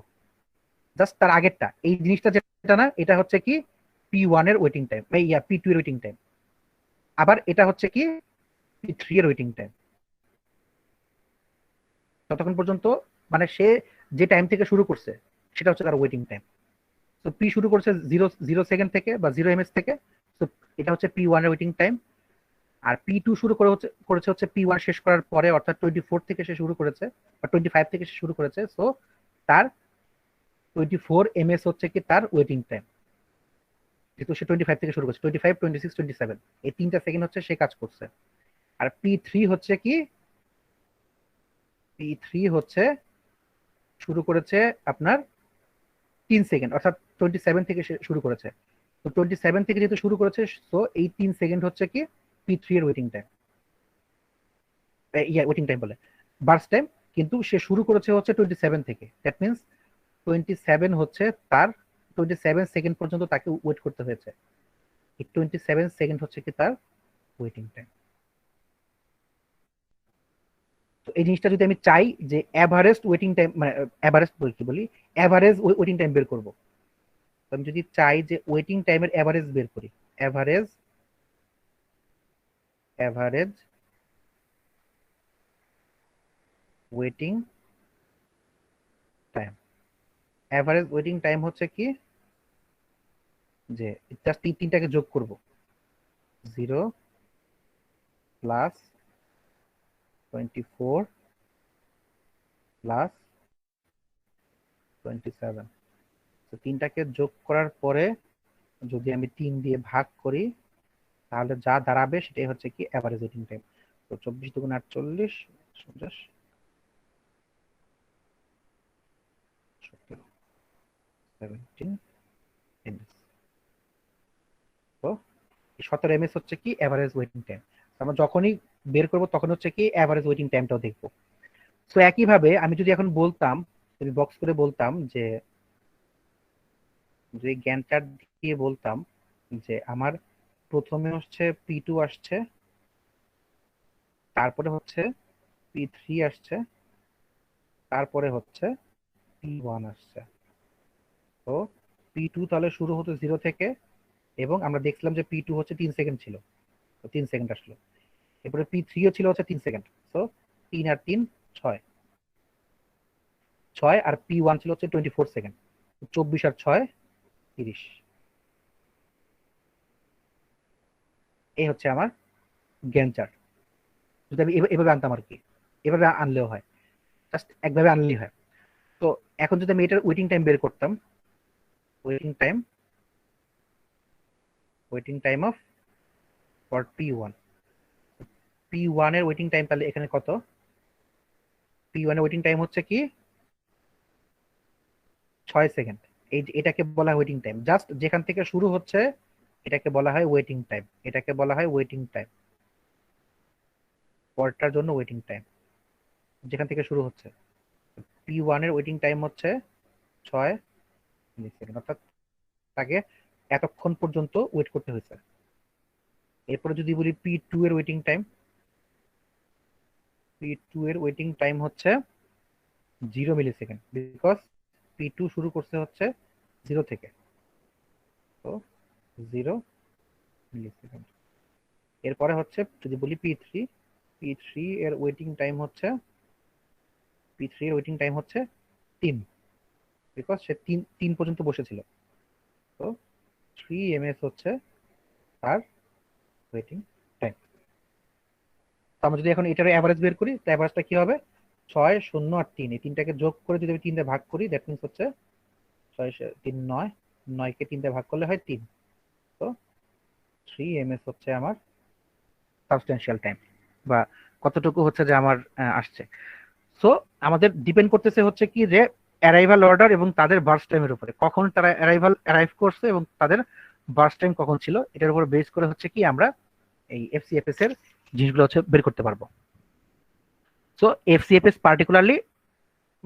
জাস্ট তার আগেরটা এই জিনিসটা যেটা না, এটা হচ্ছে কি P1 এর ওয়েটিং টাইম, P2 এর ওয়েটিং টাইম। আবার এটা হচ্ছে কি P3 এর ওয়েটিং টাইম। ততক্ষণ পর্যন্ত মানে সে যে টাইম থেকে শুরু করছে সেটা হচ্ছে তার ওয়েটিং টাইম। তো P শুরু করছে 0 সেকেন্ড থেকে বা 0 ms থেকে, তো এটা হচ্ছে P1 এর ওয়েটিং টাইম। আর P2 শুরু করেছে হচ্ছে P1 শেষ করার পরে, অর্থাৎ 24 থেকে সে শুরু করেছে বা 25 থেকে সে শুরু করেছে, সো তার 24 ms হচ্ছে কি তার ওয়েটিং টাইম, যেহেতু সে 25 থেকে শুরু করছে। 25, 26, 27 এই 3টা সেকেন্ড হচ্ছে সে কাজ করছে। আর P3 হচ্ছে কি, P3 হচ্ছে শুরু করেছে আপনার 3 সেকেন্ড, অর্থাৎ 27 থেকে সে শুরু করেছে। তো 27 থেকে যেহেতু শুরু করেছে, সো এই 3 সেকেন্ড হচ্ছে কি P3 এর ওয়েটিং টাইম, ওয়েটিং টাইম বলে বার্স্ট টাইম। কিন্তু সে শুরু করেছে হচ্ছে 27 থেকে, দ্যাট মিনস 27 হচ্ছে তার 27 সেকেন্ড পর্যন্ত তাকে ওয়েট করতে হয়েছে। এই 27 সেকেন্ড হচ্ছে কি তার ওয়েটিং টাইম। তো এই জিনিসটা যদি আমি চাই যে এভারেজ ওয়েটিং টাইম, মানে এভারেজ কি বলি, এভারেজ ওয়েটিং টাইম বের করব, আমি যদি চাই যে ওয়েটিং টাইমের এভারেজ বের করি, average average waiting time, average waiting time হচ্ছে কি যে জাস্ট তিনটাকে যোগ করব, 0 প্লাস 24 প্লাস 27, তো তিনটাকে যোগ করার পরে যদি আমি 3 দিয়ে ভাগ করি তাহলে যা দাঁড়াবে সেটাই হচ্ছে কি অ্যাভারেজ ওয়েটিং টাইম। তো 24 দুগুণ 48, 50, 17, 17 তো 17 এমএস হচ্ছে কি এভারেজ ওয়েটিং টাইম। আমরা যখনই বের করব তখন হচ্ছে কি এভারেজ ওয়েটিং টাইমটাও দেখবো। তো একইভাবে আমি যদি এখন বলতাম, যদি বক্স করে বলতাম যে, যদি গ্যান্ট চার্ট দিয়ে বলতাম যে আমার প্রথমে হচ্ছে P2 আসছে, তারপরে হচ্ছে P3 আসছে, তারপরে হচ্ছে P1 আসছে। তো P2 তাহলে শুরু হতো 0 থেকে, এবং আমরা দেখছিলাম যে P2 হচ্ছে 3 সেকেন্ড ছিল, তো 3 সেকেন্ড আসলো। এরপরে P3 ও ছিল হচ্ছে 3 সেকেন্ড, তো 3 আর 3 6, 6 আর P1 ছিল হচ্ছে 24 সেকেন্ড, 24 আর 6 30। এই হচ্ছে আমার জ্ঞান চার্ট। যদি আমি এভাবে আনতাম আর কি, এভাবে আনলেও হয়, জাস্ট একভাবে আনলেই হয়। তো এখন যদি আমি এটার ওয়েটিং টাইম বের করতাম, waiting time, waiting time of for P1, P1 এর ওয়েটিং টাইম তাহলে এখানে কত? P1 এর ওয়েটিং টাইম হচ্ছে কি 6 সেকেন্ড। এটাকে বলা হয় ওয়েটিং টাইম। জাস্ট যেখান থেকে শুরু হচ্ছে এটাকে বলা হয় ওয়েটিং টাইম, এটাকে বলা হয় ওয়েটিং টাইম, পরটার জন্য ওয়েটিং টাইম যেখান থেকে শুরু হচ্ছে। P1 এর ওয়েটিং টাইম হচ্ছে 6 মিলি সেকেন্ড, অর্থাৎ তাকে এতক্ষণ পর্যন্ত ওয়েট করতে হয়েছে। এরপরে যদি বলি P2 এর ওয়েটিং টাইম, P2 এর ওয়েটিং টাইম হচ্ছে 0 মিলি সেকেন্ড, বিকজ P2 শুরু করছে হচ্ছে 0 থেকে, তো 0 মিলি সেকেন্ড। এরপরে হচ্ছে যদি বলি P3, P3 এর ওয়েটিং টাইম হচ্ছে, P3 এর ওয়েটিং টাইম হচ্ছে 3, বিকজ সে 3 পর্যন্ত বসেছিল, তো 3 ms হচ্ছে তার ওয়েটিং টাইম। তো আমরা যদি এখন এটার অ্যাভারেজ বের করি, তো অ্যাভারেজটা কি হবে? 6, 0 আর 3, এই তিনটাকে যোগ করে যদি আমি 3 দিয়ে ভাগ করি, দ্যাট মিনস হচ্ছে 6, 3, 9, 9 কে 3 দিয়ে ভাগ করলে হয় 3, তো 3 ms হচ্ছে আমার সাবস্টেন্সিয়াল টাইম, বা কতটুকু হচ্ছে যে আমার আসছে। সো আমাদের ডিপেন্ড করতেছে হচ্ছে কি যে অ্যারাইভাল অর্ডার এবং তাদের বার্স্ট টাইমের উপরে, কখন তারা অ্যারাইভ করছে এবং তাদের বার্স্ট টাইম কখন ছিল, এটার উপর বেস করে হচ্ছে কি আমরা এই এফসিএফএস এর জিনিসগুলো হচ্ছে বের করতে পারবো। সো এফসিএফএস পার্টিকুলারলি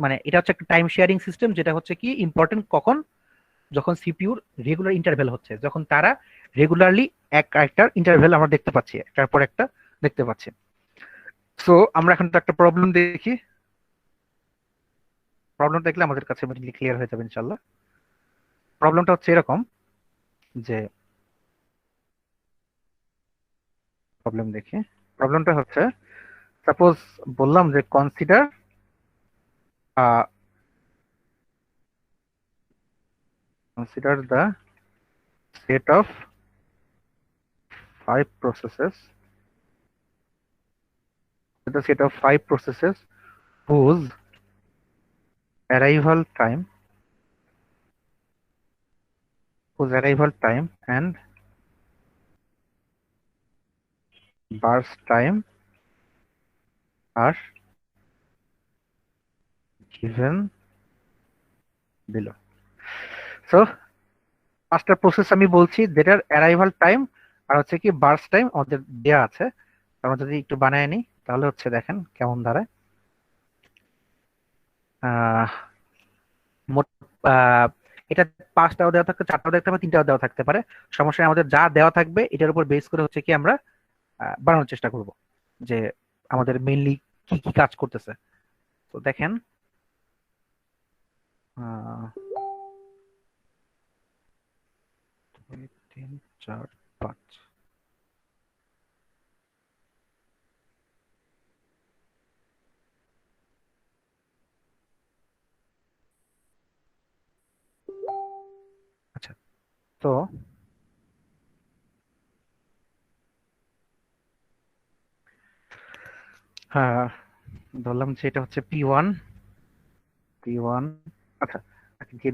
মানে এটা হচ্ছে একটা টাইম শেয়ারিং সিস্টেম, যেটা হচ্ছে কি ইম্পর্টেন্ট কখন, যখন সিপিইউর রেগুলার ইন্টারভেল হচ্ছে, যখন তারা রেগুলারলি একটা ইন্টারভেল আমরা দেখতে পাচ্ছি, একটার পর একটা দেখতে পাচ্ছি। সো আমরা এখন তো একটা প্রবলেম দেখি, প্রবলেম দেখলে আমাদের কাছে ক্লিয়ার হয়ে যাবে ইনশাল্লাহ। প্রবলেমটা হচ্ছে এরকম যে, প্রবলেম দেখি, প্রবলেমটা হচ্ছে সাপোজ বললাম যে consider consider the set of 5 processes, the set of 5 processes whose arrival time, and burst time are given below. So পাঁচটা প্রসেস আমি বলছি যেটার অ্যারাইভাল টাইম আর হচ্ছে কি বার্স্ট টাইম আমাদের দেয়া আছে। আমরা যদি একটু বানায় নিই তাহলে হচ্ছে দেখেন কেমন দাঁড়ায়। মোট এটা 5টাও দেওয়া থাকতে, 4টাও দেখতে পারে, 3টাও দেওয়া থাকতে পারে, সমস্যা নেই। আমাদের যা দেওয়া থাকবে এটার উপর বেস করে হচ্ছে কি আমরা বানানোর চেষ্টা করব যে আমাদের মেইনলি কি কি কাজ করতেছে। তো দেখেন 2, 3, 4, 5, আচ্ছা। তো হ্যাঁ, ধরলাম যে এটা হচ্ছে P1, P1, আচ্ছা,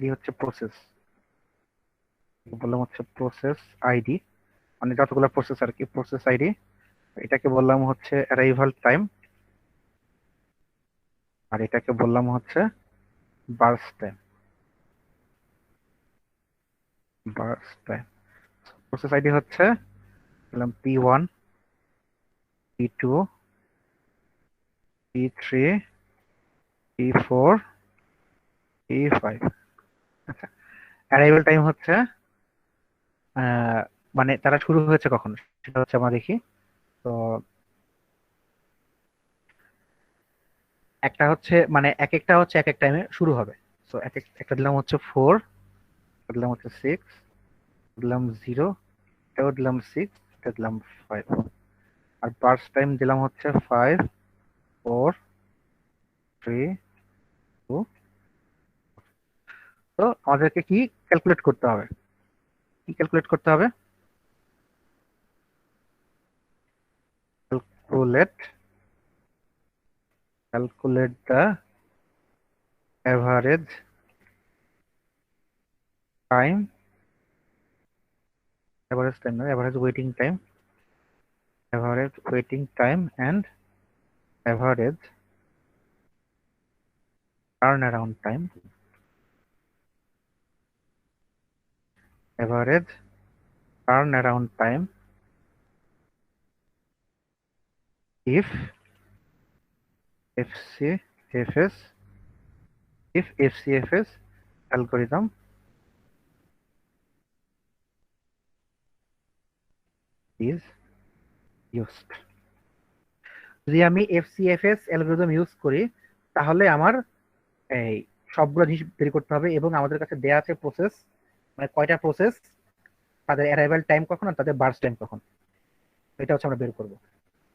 দিয়ে হচ্ছে প্রসেস বললাম হচ্ছে প্রসেস আইডি, মানে যতগুলো প্রসেস আর কি, প্রসেস আইডি। এটাকে বললাম হচ্ছে অ্যারাইভাল টাইম, আর এটাকে বললাম হচ্ছে burst time. Burst time, process ID হচ্ছে বললাম P1, P2, P3, P4, P5। আচ্ছা, অ্যারাইভাল টাইম হচ্ছে মানে তারা শুরু হয়েছে কখন সেটা হচ্ছে আমরা দেখি। তো একটা হচ্ছে মানে এক একটা হচ্ছে এক এক টাইমে শুরু হবে। তো একটা দিলাম হচ্ছে 4, একটা দিলাম হচ্ছে 6, দিলাম 0, এটাও দিলাম 6, এটা দিলাম 5। আর বার্স্ট টাইম দিলাম হচ্ছে 5, 4, 3, 2। তো আমাদেরকে কি ক্যালকুলেট করতে হবে? কি ক্যালকুলেট করতে হবে? Calculate calculate the average time, average time নয়, average waiting time, average waiting time and average turnaround time, average turnaround time if FCFS if FCFS algorithm is used। যদি আমি FCFS algorithm use করি তাহলে আমার এই সবগুলো জিনিস বের করতে হবে, এবং আমাদের কাছে দেয়া আছে প্রসেস, মানে কয়টা প্রসেস, তাদের অ্যারাইভাল টাইম কখন আর তাদের বার্স্ট টাইম কখন, এটা হচ্ছে আমরা বের করব।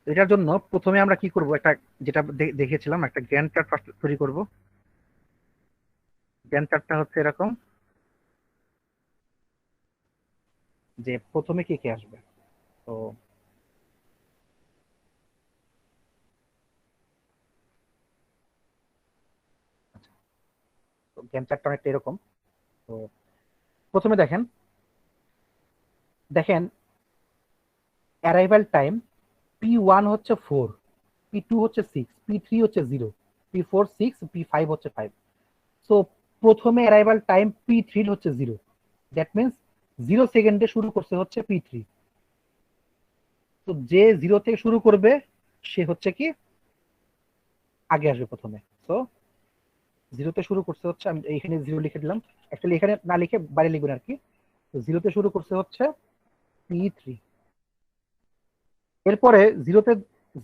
তো এটার জন্য প্রথমে আমরা কি করব, একটা যেটা দেখেছিলাম একটা গ্যান্ট চার্ট ফার্স্ট তৈরি করব। গ্যান্ট চার্টটা হচ্ছে এরকম যে প্রথমে কি কি আসবে। তো গ্যান্ট চার্টটা অনেকটা এরকম। তো প্রথমে দেখেন দেখেন অ্যারাইভাল টাইম P1 হচ্ছে 4, P2 হচ্ছে 6, P3 হচ্ছে 0, P4 6, P5 হচ্ছে 5। সো প্রথমে অ্যারাইভাল টাইম P3 হচ্ছে 0, দ্যাট মিনস 0 সেকেন্ডে শুরু করছে হচ্ছে P3। তো যে 0 থেকে শুরু করবে সে হচ্ছে কি আগে আসবে প্রথমে। তো 0 তে শুরু করছে হচ্ছে, আমি এখানে 0 লিখে দিলাম, অ্যাকচুয়ালি এখানে না লিখে বাইরে লিখবেন আর কি। তো 0 তে শুরু করছে হচ্ছে P3। এরপরে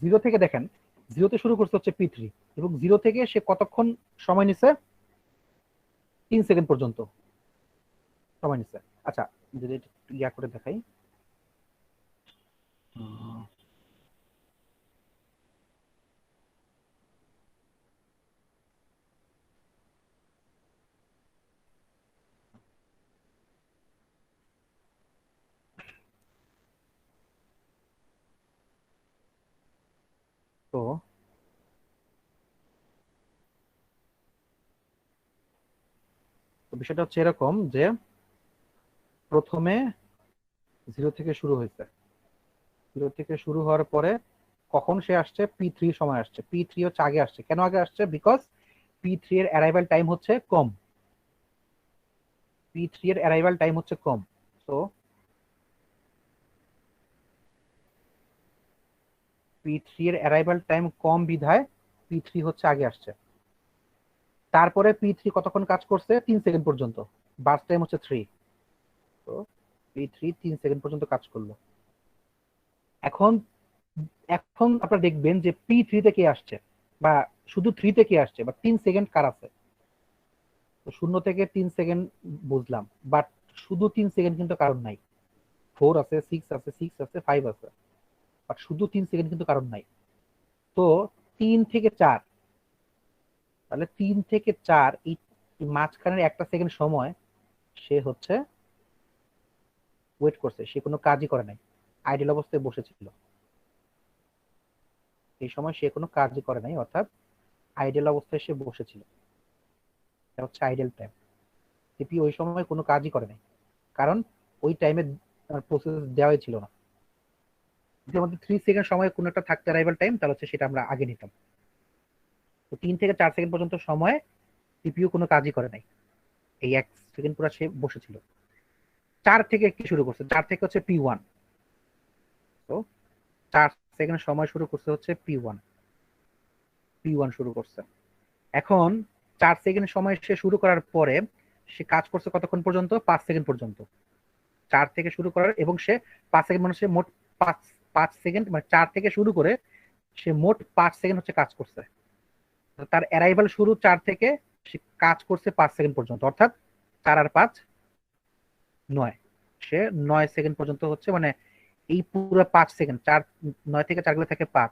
0 থেকে দেখেন 0 তে শুরু করছে হচ্ছে P3, এবং 0 থেকে সে কতক্ষণ সময় নিছে, 3 সেকেন্ড পর্যন্ত সময় নিছে। আচ্ছা, যদি একটু ইয়া করে দেখাই। তো তো বিষয়টা হচ্ছে এরকম যে প্রথমে 0 থেকে শুরু হয়েছে, 0 থেকে শুরু হওয়ার পরে কখন সে আসছে, P3 সময় আসছে। P3 হচ্ছে আগে আসছে, কেন আগে আসছে? বিকজ P3 এর অ্যারাইভাল টাইম হচ্ছে কম, P3 এর অ্যারাইভাল টাইম হচ্ছে কম। তো P3 এর অ্যারাইভাল টাইম কম বিধায় P3 হচ্ছে আগে আসছে। তারপরে P3 কতক্ষণ কাজ করছে? 3 সেকেন্ড পর্যন্ত, বার্স্ট টাইম হচ্ছে 3। তো P3 3 সেকেন্ড পর্যন্ত কাজ করলো। এখন এখন আপনারা দেখবেন যে P3 তে কে আসছে, বা শুধু 3 তে কে আসছে, বা 3 সেকেন্ড কার আছে। তো 0 থেকে 3 সেকেন্ড বুঝলাম, বাট শুধু 3 সেকেন্ড কিন্তু কারণ নাই। 4 আছে, 6 আছে, 6 আছে, 5 আছে, বাট শুধু 3 সেকেন্ড কিন্তু কারণ নাই। তো 3 থেকে 4, তাহলে 3 থেকে 4 এই মাঝখানের একটা সেকেন্ড সময় সে হচ্ছে ওয়েট করছে, সে কোনো কাজই করে নাই, আইডল অবস্থায় বসেছিল। এই সময় সে কোনো কাজই করে নাই, অর্থাৎ আইডল অবস্থায় সে বসেছিল, এটা হচ্ছে আইডল টাইম। সিপি ওই সময় কোনো কাজই করে নাই, কারণ ওই টাইমে প্রসেস দেওয়াই ছিল না। যদি আমাদের 3 সেকেন্ড সময় কোনো একটা থাকতো অ্যারাইভাল টাইম, তাহলে হচ্ছে সেটা আমরা আগে নিতাম। তো 3 থেকে 4 সেকেন্ড পর্যন্ত সময় সিপিইউ কোনো কাজই করে নাই, এই 1 সেকেন্ড পুরো সে বসেছিল। 4 থেকে কি শুরু করছে, 4 থেকে হচ্ছে P1। তো 4 সেকেন্ড সময় শুরু করছে হচ্ছে P1 শুরু করছে। এখন 4 সেকেন্ড সময় সে শুরু করার পরে সে কাজ করছে কতক্ষণ পর্যন্ত, 5 সেকেন্ড পর্যন্ত। 4 থেকে শুরু করার, এবং সে 5 সেকেন্ড মানে সে মোট 5 সেকেন্ড, মানে 4 থেকে শুরু করে সে মোট 5 সেকেন্ড হচ্ছে কাজ করছে। তো তার অ্যারাইভাল শুরু 4 থেকে, সে কাজ করছে 5 সেকেন্ড পর্যন্ত, অর্থাৎ 4 আর 5 9। সে 9 সেকেন্ড পর্যন্ত হচ্ছে, মানে এই পুরো 5 সেকেন্ড, 4 9 থেকে 4 গেলে থাকে 5,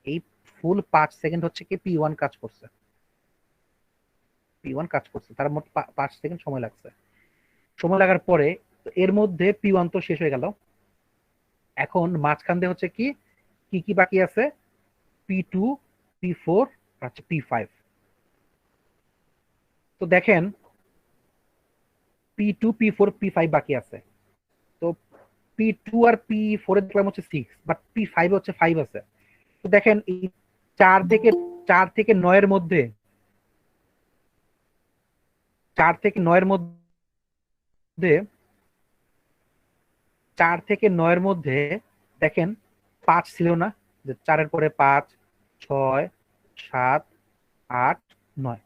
এই ফুল 5 সেকেন্ড হচ্ছে কি P1 কাজ করছে। P1 কাজ করছে, তার মোট 5 সেকেন্ড সময় লাগছে। সময় লাগার পরে এর মধ্যে P1 তো শেষ হয়ে গেল। এখন মাঝখান দিয়ে হচ্ছে কি কি কি বাকি আছে, P2, P4 আর হচ্ছে P5। তো দেখেন P2, P4, P5 বাকি আছে। তো P2 আর P4 এর দেখলাম হচ্ছে 6, বাট P5 হচ্ছে 5 আছে। তো দেখেন এই 4 থেকে 9 এর মধ্যে, 4 থেকে 9 এর মধ্যে 4 থেকে 9 এর মধ্যে দেখেন 5 ছিল না, যে 4 এর পরে 5, 6, 7, 8, 9,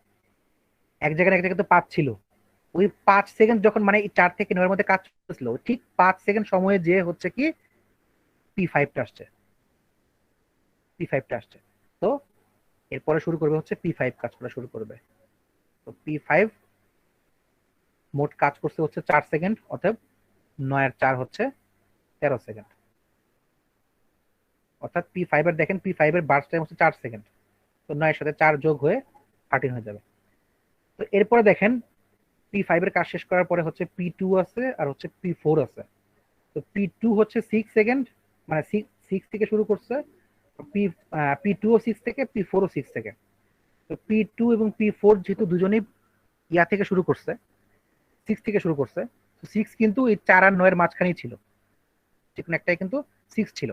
এক জায়গায় তো 5 ছিল। ওই 5 সেকেন্ড যখন, মানে এই 4 থেকে 9 এর মধ্যে কাজ করছিল, ঠিক 5 সেকেন্ড সময়ে যে হচ্ছে কি P5টা আসছে, P5টা আসছে। তো এরপরে শুরু করবে হচ্ছে P5 কাজ করা শুরু করবে। তো P5 মোট কাজ করছে হচ্ছে 4 সেকেন্ড, অতএব 9 আর 4 হচ্ছে 13 সেকেন্ড। অর্থাৎ P5 এর দেখেন P5 এর বার্স্ট টাইম হচ্ছে 4 সেকেন্ড। তো 9 এর সাথে 4 যোগ হয়ে 13 হয়ে যাবে। তো এরপরে দেখেন P5 এর কাজ শেষ করার পরে হচ্ছে P2 আছে আর হচ্ছে P4 আছে। তো P2 হচ্ছে 6 সেকেন্ড, মানে 6 থেকে শুরু করছে। P2 ও 6 থেকে, P4 ও 6 থেকে। তো P2 এবং P4 যেহেতু দুজনেই ইয়া থেকে শুরু করছে, 6 থেকে শুরু করছে, তো 6 কিন্তু এই 4 আর 9 এর মাঝখানেই ছিল, যে কোনো একটাই কিন্তু 6 ছিল।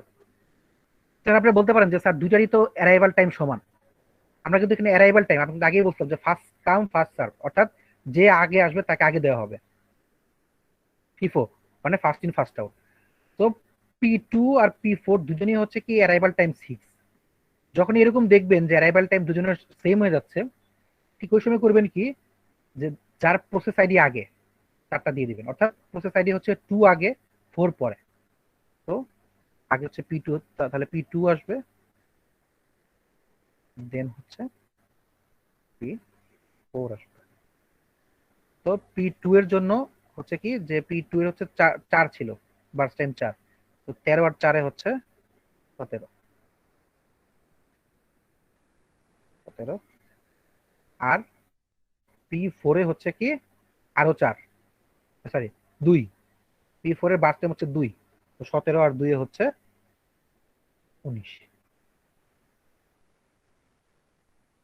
তাহলে আপনি বলতে পারেন যে স্যার দুইটারই তো অ্যারাইভাল টাইম সমান। আমরা কিন্তু এখানে অ্যারাইভাল টাইম আপনাকে আগেই বলতাম যে ফার্স্ট কাম ফার্স্ট সার্ভ, অর্থাৎ যে আগে আসবে তাকে আগে দেওয়া হবে, FIFO মানে ফার্স্ট ইন ফার্স্ট আউট। তো P2 আর P4 দুজনেই হচ্ছে কি অ্যারাইভাল টাইম 6। যখন এরকম দেখবেন যে অ্যারাইভাল টাইম দুজনের সেম হয়ে যাচ্ছে, ঠিক ওই সময় করবেন কি, যে যার প্রসেস আইডি আগে তারটা দিয়ে দিবেন। অর্থাৎ প্রসেস আইডি হচ্ছে 2 আগে, 4 পরে। তো আগে হচ্ছে P2, তাহলে P2 আসবে, দেন হচ্ছে P4 আসবে। তো P2 এর জন্য হচ্ছে কি, যে P2 এর হচ্ছে 4 ছিল, বার্স্ট টাইম 4। তো 13 আর 4 হচ্ছে 17, 17। আর P4 এ হচ্ছে কি আরো 4, সরি 2, P4 এর বার্স্ট টাইম হচ্ছে 2। তো 17 আর 2 হচ্ছে 19।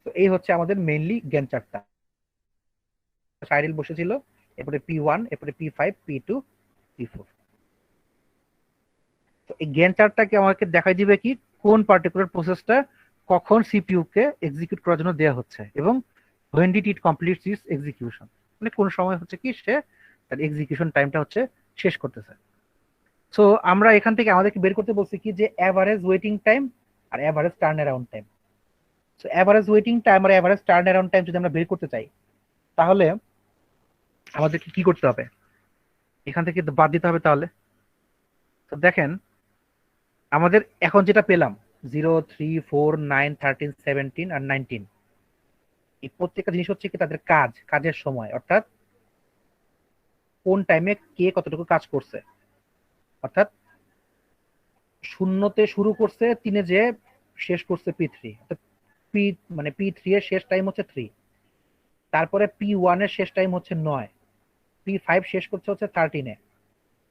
তো এই হচ্ছে আমাদের মেইনলি জ্ঞান চারটা। সাইরিল বসেছিল, এরপরে P1, এরপরে P5, P2, P4। তো এই জ্ঞান চার্টটাকে আমাকে দেখাই দিবে কি কোন পার্টিকুলার প্রসেসটা কখন সিপিইউ কে এক্সিকিউট করার জন্য দেওয়া হচ্ছে, এবং when did it complete its execution, মানে কোন সময় হচ্ছে কি সে তার এক্সিকিউশন টাইমটা হচ্ছে শেষ করতেছে। সো আমরা এখান থেকে আমাদেরকে বের করতে বলছি কি, যে এভারেজ ওয়েটিং টাইম আর average turnaround time. So average waiting time আর এভারেজ টার্ন অ্যারাউন্ড টাইম যদি আমরা বের করতে চাই, তাহলে আমাদেরকে কি করতে হবে, এখান থেকে বাদ দিতে হবে তাহলে। তো দেখেন আমাদের এখন যেটা পেলাম 0, 3, 4, 9, 13, 17 আর 19, এই প্রত্যেকটা জিনিস হচ্ছে কি তাদের কাজের সময়, অর্থাৎ কোন টাইমে কে কতটুকু কাজ করছে। অর্থাৎ শূন্যতে শুরু করছে 3 যে শেষ করছে P3, অর্থাৎ পি মানে P3 এর শেষ টাইম হচ্ছে 3। তারপরে P1 এর শেষ টাইম হচ্ছে 9, P5 শেষ করছে হচ্ছে 13-এ,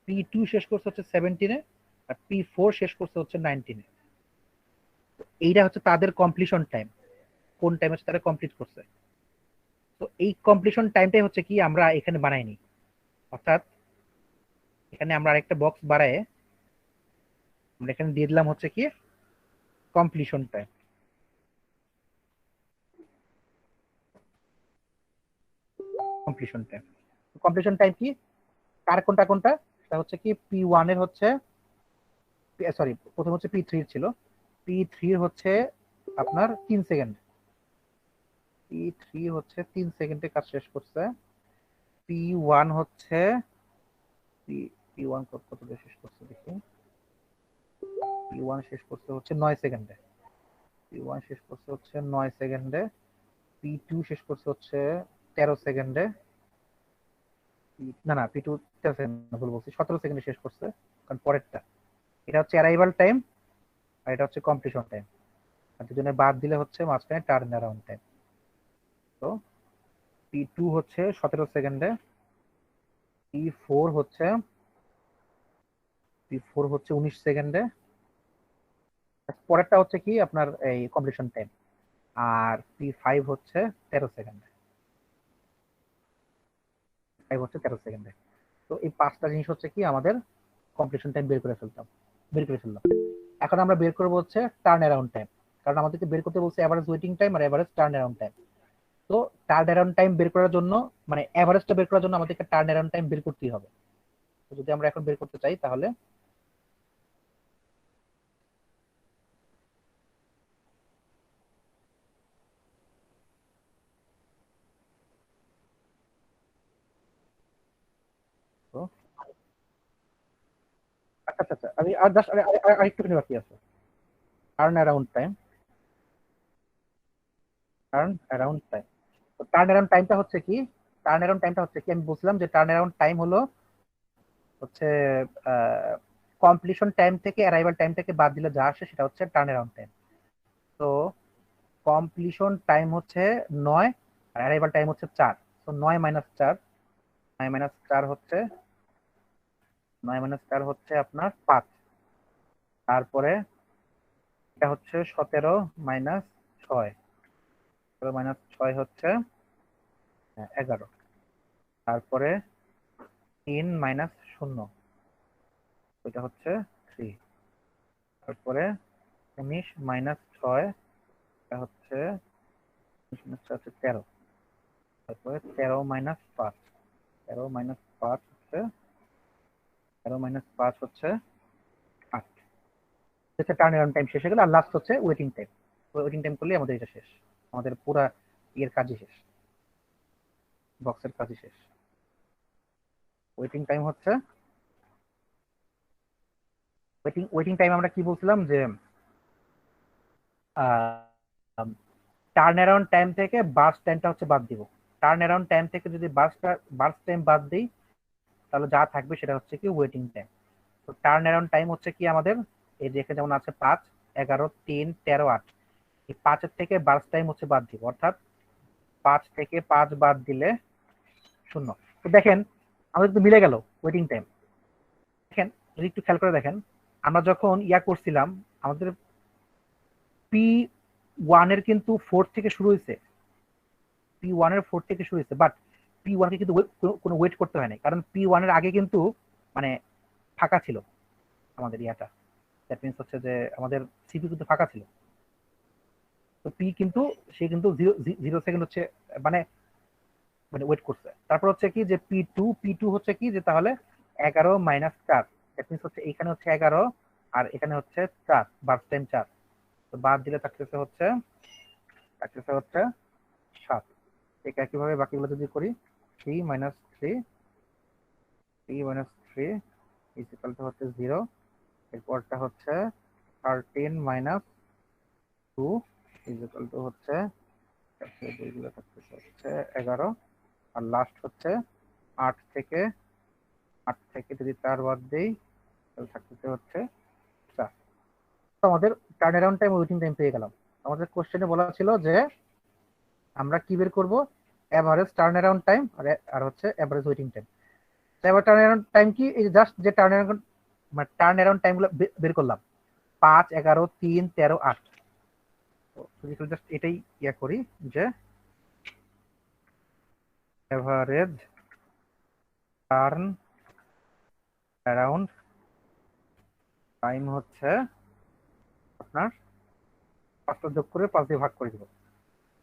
P2 শেষ করছে হচ্ছে 17-এ, আর P4 শেষ করছে হচ্ছে 19-এ। এইটা হচ্ছে তাদের কমপ্লিশন টাইম, কোন টাইম হচ্ছে তারা কমপ্লিট করছে। তো এই কমপ্লিশন টাইমটাই হচ্ছে কি আমরা এখানে বানাইনি। অর্থাৎ এখানে আমরা আরেকটা বক্স বাড়ায় আমরা এখানে দিয়ে দিলাম হচ্ছে কি completion time. Completion time completion time কি, কার কোনটা কোনটা, সেটা হচ্ছে কি P1 এর হচ্ছে, সরি প্রথম হচ্ছে P3 ছিল, P3 হচ্ছে আপনার 3 সেকেন্ড, P3 হচ্ছে 3 সেকেন্ডে কাজ শেষ করছে। P1 হচ্ছে P1 কত দিয়ে শেষ করছে দেখি, P1 শেষ করছে হচ্ছে 9 সেকেন্ডে, P1 শেষ করছে হচ্ছে 9 সেকেন্ডে, P2 শেষ করছে হচ্ছে 13 সেকেন্ডে, না না P2 13 সেকেন্ড ভুল বলছি, 17 সেকেন্ডে শেষ করছে, কারণ পরেরটা এটা হচ্ছে অ্যারাইভাল টাইম আর এটা হচ্ছে কমপ্লিশন টাইম, আর দুজনে বাদ দিলে হচ্ছে মাঝখানে টার্ন অ্যারাউন্ড টাইম। তো P2 হচ্ছে 17 সেকেন্ডে, P4 হচ্ছে P4 হচ্ছে 19 সেকেন্ডে, পরেরটা হচ্ছে কি আপনার এই কমপ্লিশন টাইম, আর P5 হচ্ছে 13 সেকেন্ডে, 13 সেকেন্ডে। তো এই 5টা জিনিস হচ্ছে কি আমাদের কমপ্লিশন টাইম বের করে ফেললাম। এখন আমরা বের করবো হচ্ছে টার্ন অ্যারাউন্ড টাইম, কারণ আমাদেরকে বের করতে বলছে এভারেজ ওয়েটিং টাইম আর এভারেজ টার্ন অ্যারাউন্ড টাইম। তো টার্ন অ্যারাউন্ড টাইম বের করার জন্য, মানে এভারেজটা বের করার জন্য আমাদেরকে টার্ন অ্যারাউন্ড টাইম বের করতেই হবে। তো যদি আমরা এখন বের করতে চাই তাহলে তো আচ্ছা আচ্ছা আচ্ছা, আমি আর জাস্ট আরেকটুখানি বাকি আছে। Turn around time, turn around time তো টার্ন অ্যারাউন্ড টাইমটা হচ্ছে কি, টার্ন অ্যারাউন্ড টাইমটা হচ্ছে কি, আমি বলছিলাম যে টার্ন অ্যারাউন্ড টাইম হলো হচ্ছে কমপ্লিশন টাইম থেকে অ্যারাইভাল টাইম থেকে বাদ দিলে যা আসে সেটা হচ্ছে টার্ন অ্যারাউন্ড টাইম। তো কমপ্লিশন টাইম হচ্ছে 9 আর অ্যারাইভাল টাইম হচ্ছে 4। তো 9 - 4, 9 - 4 হচ্ছে 9 - 4 হচ্ছে আপনার 5। তারপরে এটা হচ্ছে 17 - 6, 17 - 6 হচ্ছে 11। তারপরে 3 - 0, ওইটা হচ্ছে 3। তারপরে 19 - 6, এটা হচ্ছে 19 - 6 হচ্ছে 13। তারপরে 13 - 5, 13 - 5 হচ্ছে 13 - 5 হচ্ছে 8। হচ্ছে টার্ন অ্যারাউন্ড টাইম শেষ হয়ে গেল, আর লাস্ট হচ্ছে ওয়েটিং টাইম। ওয়েটিং টাইম করলে আমাদের এটা শেষ, আমাদের পুরা ইয়ের কাজই শেষ, বক্সের কাজই শেষ। ওয়েটিং টাইম হচ্ছে, ওয়েটিং টাইম আমরা কি বলছিলাম যে টার্ন অ্যারাউন্ড টাইম থেকে বার্স্ট টাইমটা হচ্ছে বাদ দিব। টার্ন অ্যারাউন্ড টাইম থেকে যদি বার্স্ট টাইম বাদ দিই তাহলে যা থাকবে সেটা হচ্ছে কি ওয়েটিং টাইম। তো টার্ন অ্যারাউন্ড টাইম হচ্ছে কি আমাদের, এই যে এখানে যেমন আছে 5, 11, 3, 13, 8, এই 5-এর থেকে বার্স্ট টাইম হচ্ছে বাদ দিব, অর্থাৎ 5 থেকে 5 বাদ দিলে 0। তো দেখেন আমাদের তো মিলে গেল ওয়েটিং টাইম। দেখেন যদি একটু খেয়াল করে দেখেন, আমরা যখন ইয়া করছিলাম আমাদের P1 এর কিন্তু 4 থেকে শুরু হয়েছে, P1 এর 4 থেকে শুরু হয়েছে, বাট P1 কে কিন্তু কোনো ওয়েট করতে হয় না, কারণ P1 এর আগে কিন্তু মানে ফাঁকা ছিল আমাদের ইয়াটা, দ্যাট মিন্স হচ্ছে যে আমাদের সিপিইউ কিন্তু ফাঁকা ছিল। তো পি কিন্তু সে কিন্তু 0 সেকেন্ড হচ্ছে মানে মানে ওয়েট করছে। তারপর হচ্ছে কি যে P2 হচ্ছে কি যে তাহলে 11 - 4, দ্যাট মিন্স হচ্ছে এখানে হচ্ছে 11 আর এখানে হচ্ছে 4, বার্স্ট টাইম 4। তো বাদ দিলে থাকতেছে হচ্ছে 7। ঠিক একইভাবে বাকিগুলো যদি করি 3 - 3, 3 - 3 ইজ ইকুয়াল টু হচ্ছে 0। এরপরটা হচ্ছে 13 - 2 ইজ ইকুয়াল টু হচ্ছে দুইগুলো থাকতেছে হচ্ছে 11, আর লাস্ট হচ্ছে 8 থেকে যদি 4 বাদ দেই তাহলে থাকতেছে হচ্ছে 4। তো আমাদের turn around time waiting time পেয়ে গেলাম। আমাদের কোশ্চেনে বলা ছিল যে আমরা কি বের করব, এভারেজ টার্ন অ্যারাউন্ড টাইম আর হচ্ছে এভারেজ ওয়েটিং টাইম। এবার টার্ন অ্যারাউন্ড টাইম কি, এই জাস্ট যে টার্ন অ্যারাউন্ড টাইম গুলো বের করলাম 5, 11, 3, 13, 8। তো যদি জাস্ট এটাই ইয়া করি যে এভারেজ টার্ন অ্যারাউন্ড টাইম হচ্ছে আপনার 5টা যোগ করে 5 দিয়ে ভাগ করে দিব।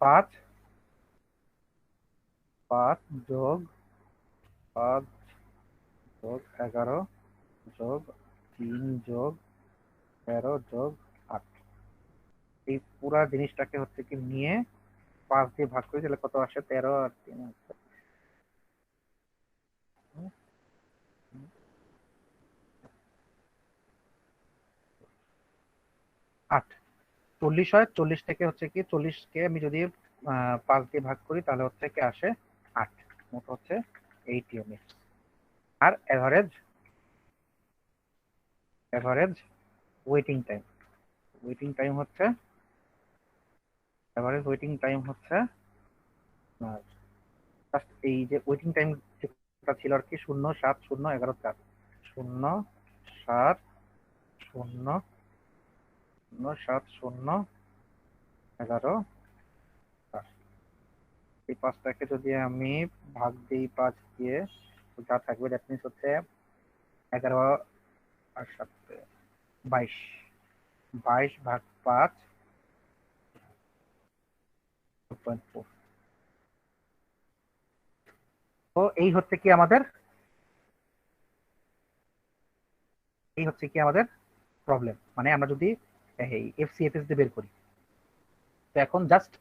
5 5 যোগ 5 যোগ 11 যোগ 3 যোগ 13 যোগ 8, এই পুরা জিনিসটাকে হচ্ছে কি নিয়ে 5 দিয়ে ভাগ করি, তাহলে কত আসে? 13 আর 3 8, 40 হয়। 40 থেকে হচ্ছে কি 40 কে আমি যদি 5 দিয়ে ভাগ করি তাহলে হচ্ছে কি আসে 8, মোট হচ্ছে 8 ইউনিট। আর average waiting time, waiting time হচ্ছে এভারেজ ওয়েটিং টাইম হচ্ছে আপনার জাস্ট এই যে ওয়েটিং টাইম যেটা ছিল আর কি 0 7 0 11 4, 0 7 0 0 7 0 11 4, এই 5টাকে যদি আমি ভাগ দিই 5 দিয়ে, তো যা থাকবে দ্যাট মিনস হচ্ছে 11 আর 7 22, 22 ভাগ 5 2.4। তো এই হচ্ছে কি আমাদের প্রবলেম, মানে আমরা যদি এই এফসিএফএস দিয়ে বের করি। তো এখন জাস্ট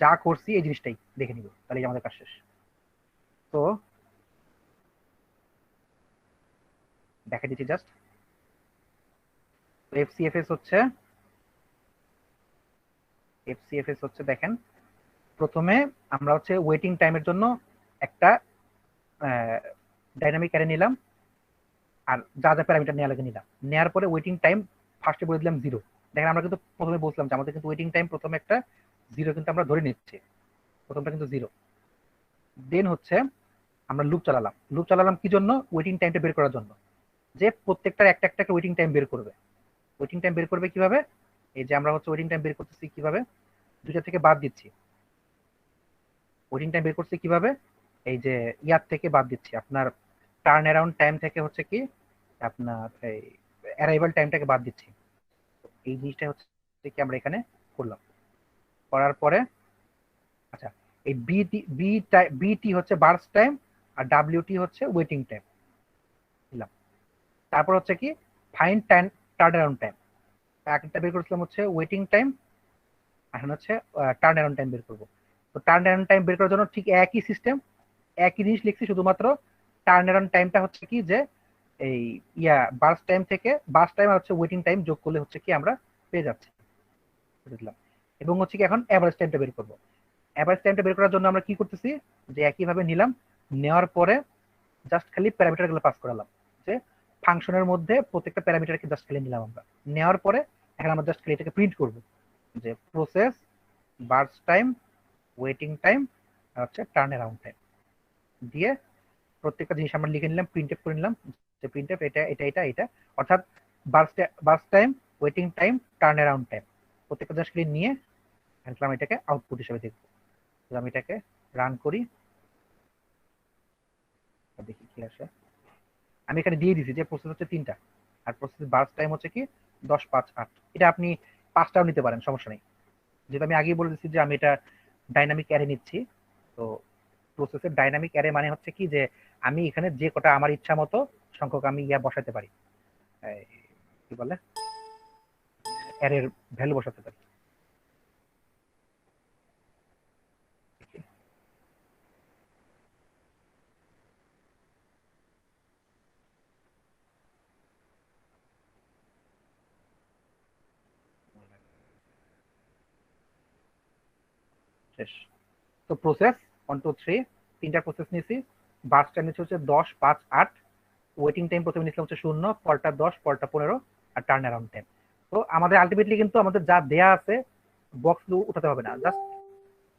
যা করছি এই জিনিসটাই দেখে নিব, তাহলে আমাদের কাজ শেষ। তো দেখে দিচ্ছি জাস্ট, এফসিএফএস হচ্ছে দেখেন, প্রথমে আমরা হচ্ছে ওয়েটিং টাইমের জন্য একটা ডাইনামিক অ্যারে নিলাম, আর যা যা প্যারামিটার নেওয়া লাগে নিলাম। নেওয়ার পরে ওয়েটিং টাইম ফার্স্টে বলে দিলাম 0। দেখেন আমরা কিন্তু প্রথমে বলছিলাম যে আমাদের কিন্তু ওয়েটিং টাইম প্রথমে একটা 0 কিন্তু আমরা ধরে নিচ্ছি, প্রথমটা কিন্তু 0। দেন হচ্ছে আমরা লুপ চালালাম কি জন্য? ওয়েটিং টাইমটা বের করার জন্য, যে প্রত্যেকটার একটা একটা ওয়েটিং টাইম বের করবে। ওয়েটিং টাইম বের করবে কিভাবে? এই যে আমরা হচ্ছে ওয়েটিং টাইম বের করতেছি কিভাবে, দুইটা থেকে বাদ দিচ্ছি। ওয়েটিং টাইম বের করছি কিভাবে? এই যে ইয়ার থেকে বাদ দিচ্ছি, আপনার টার্ন অ্যারাউন্ড টাইম থেকে হচ্ছে কি আপনার এই অ্যারাইভাল টাইমটাকে বাদ দিচ্ছি। এই জিনিসটা হচ্ছে কি আমরা এখানে করলাম। করার পরে আচ্ছা, এই বিটি হচ্ছে বার্স্ট টাইম আর ডাব্লিউটি হচ্ছে ওয়েটিং টাইম দিলাম। তারপর হচ্ছে কি fine time turn around time, একটা বের করেছিলাম হচ্ছে ওয়েটিং টাইম, এখন হচ্ছে টার্ন অ্যারাউন্ড টাইম বের করবো। তো টার্ন অ্যারাউন্ড টাইম বের করার জন্য ঠিক একই সিস্টেম, একই জিনিস লিখছি, শুধুমাত্র টার্ন অ্যারাউন্ড টাইমটা হচ্ছে কি যে এই বার্স্ট টাইম আর হচ্ছে ওয়েটিং টাইম যোগ করলে হচ্ছে কি আমরা পেয়ে যাচ্ছি, বুঝলাম। এবং হচ্ছে কি এখন এভারেজ টাইমটা বের করবো। এভারেজ টাইমটা বের করার জন্য আমরা কি করতেছি, যে একইভাবে নিলাম, নেওয়ার পরে জাস্ট খালি প্যারামিটার গুলো পাস করালাম, যে ফাংশনের মধ্যে প্রত্যেকটা প্যারামিটারকে জাস্ট খালি নিলাম আমরা। নেওয়ার পরে এখন আমরা জাস্ট খালি এটাকে প্রিন্ট করব, যে process burst time waiting time আর হচ্ছে টার্ন অ্যারাউন্ড টাইম দিয়ে প্রত্যেকটা জিনিস আমরা লিখে নিলাম, প্রিন্ট করে নিলাম, যে প্রিন্ট এটা, অর্থাৎ burst time waiting time turn around time প্রত্যেকটা জাস্ট খালি নিয়ে আমি এটাকে আউটপুট হিসেবে দেখবো। আমি এটাকে রান করি, দেখি কি আসে। আমি এখানে দিয়ে দিছি যে প্রসেস হচ্ছে 3টা, আর প্রসেস বার্স্ট টাইম হচ্ছে কি 10 5 8। এটা আপনি 5টাও নিতে পারেন, সমস্যা নেই। যেটা আমি আগেই বলে দিচ্ছি যে আমি এটা ডাইনামিক অ্যারে নিচ্ছি। তো প্রসেসের ডাইনামিক অ্যারে মানে হচ্ছে কি যে আমি এখানে যে কটা আমার ইচ্ছা মতো সংখ্যক আমি বসাতে পারি, কি বলে অ্যারের ভ্যালু বসাতে পারি। শেষ। তো প্রসেস 1 2 3 তিনটা প্রসেস নিয়েছি। বার্স্ট টাইম নিচ্ছে হচ্ছে 10 5 8, ওয়েটিং টাইম প্রথমে নিয়েছিলাম হচ্ছে 0, পরটা 10, পরটা 15 আর টার্ন অ্যারাউন্ড টাইম। তো আমাদের আলটিমেটলি কিন্তু আমাদের যা দেয়া আছে বক্স উঠাতে হবে না, জাস্ট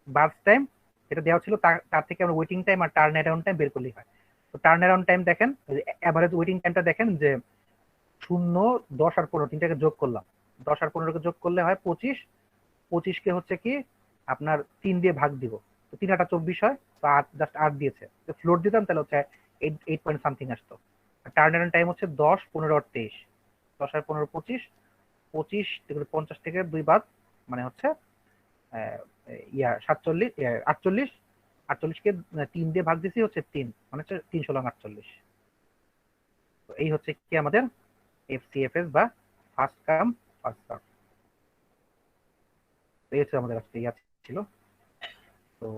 বার্স্ট টাইম যেটা দেওয়া ছিল তার থেকে আমরা ওয়েটিং টাইম আর টার্ন অ্যারাউন্ড টাইম বের করলেই হয়। তো টার্ন অ্যারাউন্ড টাইম দেখেন, এভারেজ ওয়েটিং টাইমটা দেখেন যে 0 10 আর 15 তিনটাকে যোগ করলাম, 10 আর 15কে যোগ করলে হয় 25। 25কে হচ্ছে কি আপনার 3 দিয়ে ভাগ দিব, তো 3 8 24 হয়, তো 8 জাস্ট 8 দিয়েছে, তো ফ্লোট দিতাম তাহলে হচ্ছে 8 পয়েন্ট সামথিং আসতো। টার্ন টাইম হচ্ছে 10, 15 আর 23। 10 আর 15 25, 25 থেকে 50 থেকে 2 বাদ, মানে হচ্ছে 47, 48, 48কে 3 দিয়ে ভাগ দিছি হচ্ছে 3, মানে হচ্ছে 3 16 48। তো এই হচ্ছে কি আমাদের এফসিএফএস বা ফার্স্ট কাম ফার্স্ট সার্ভ। এই হচ্ছে আমাদের আজকে ছিল। তো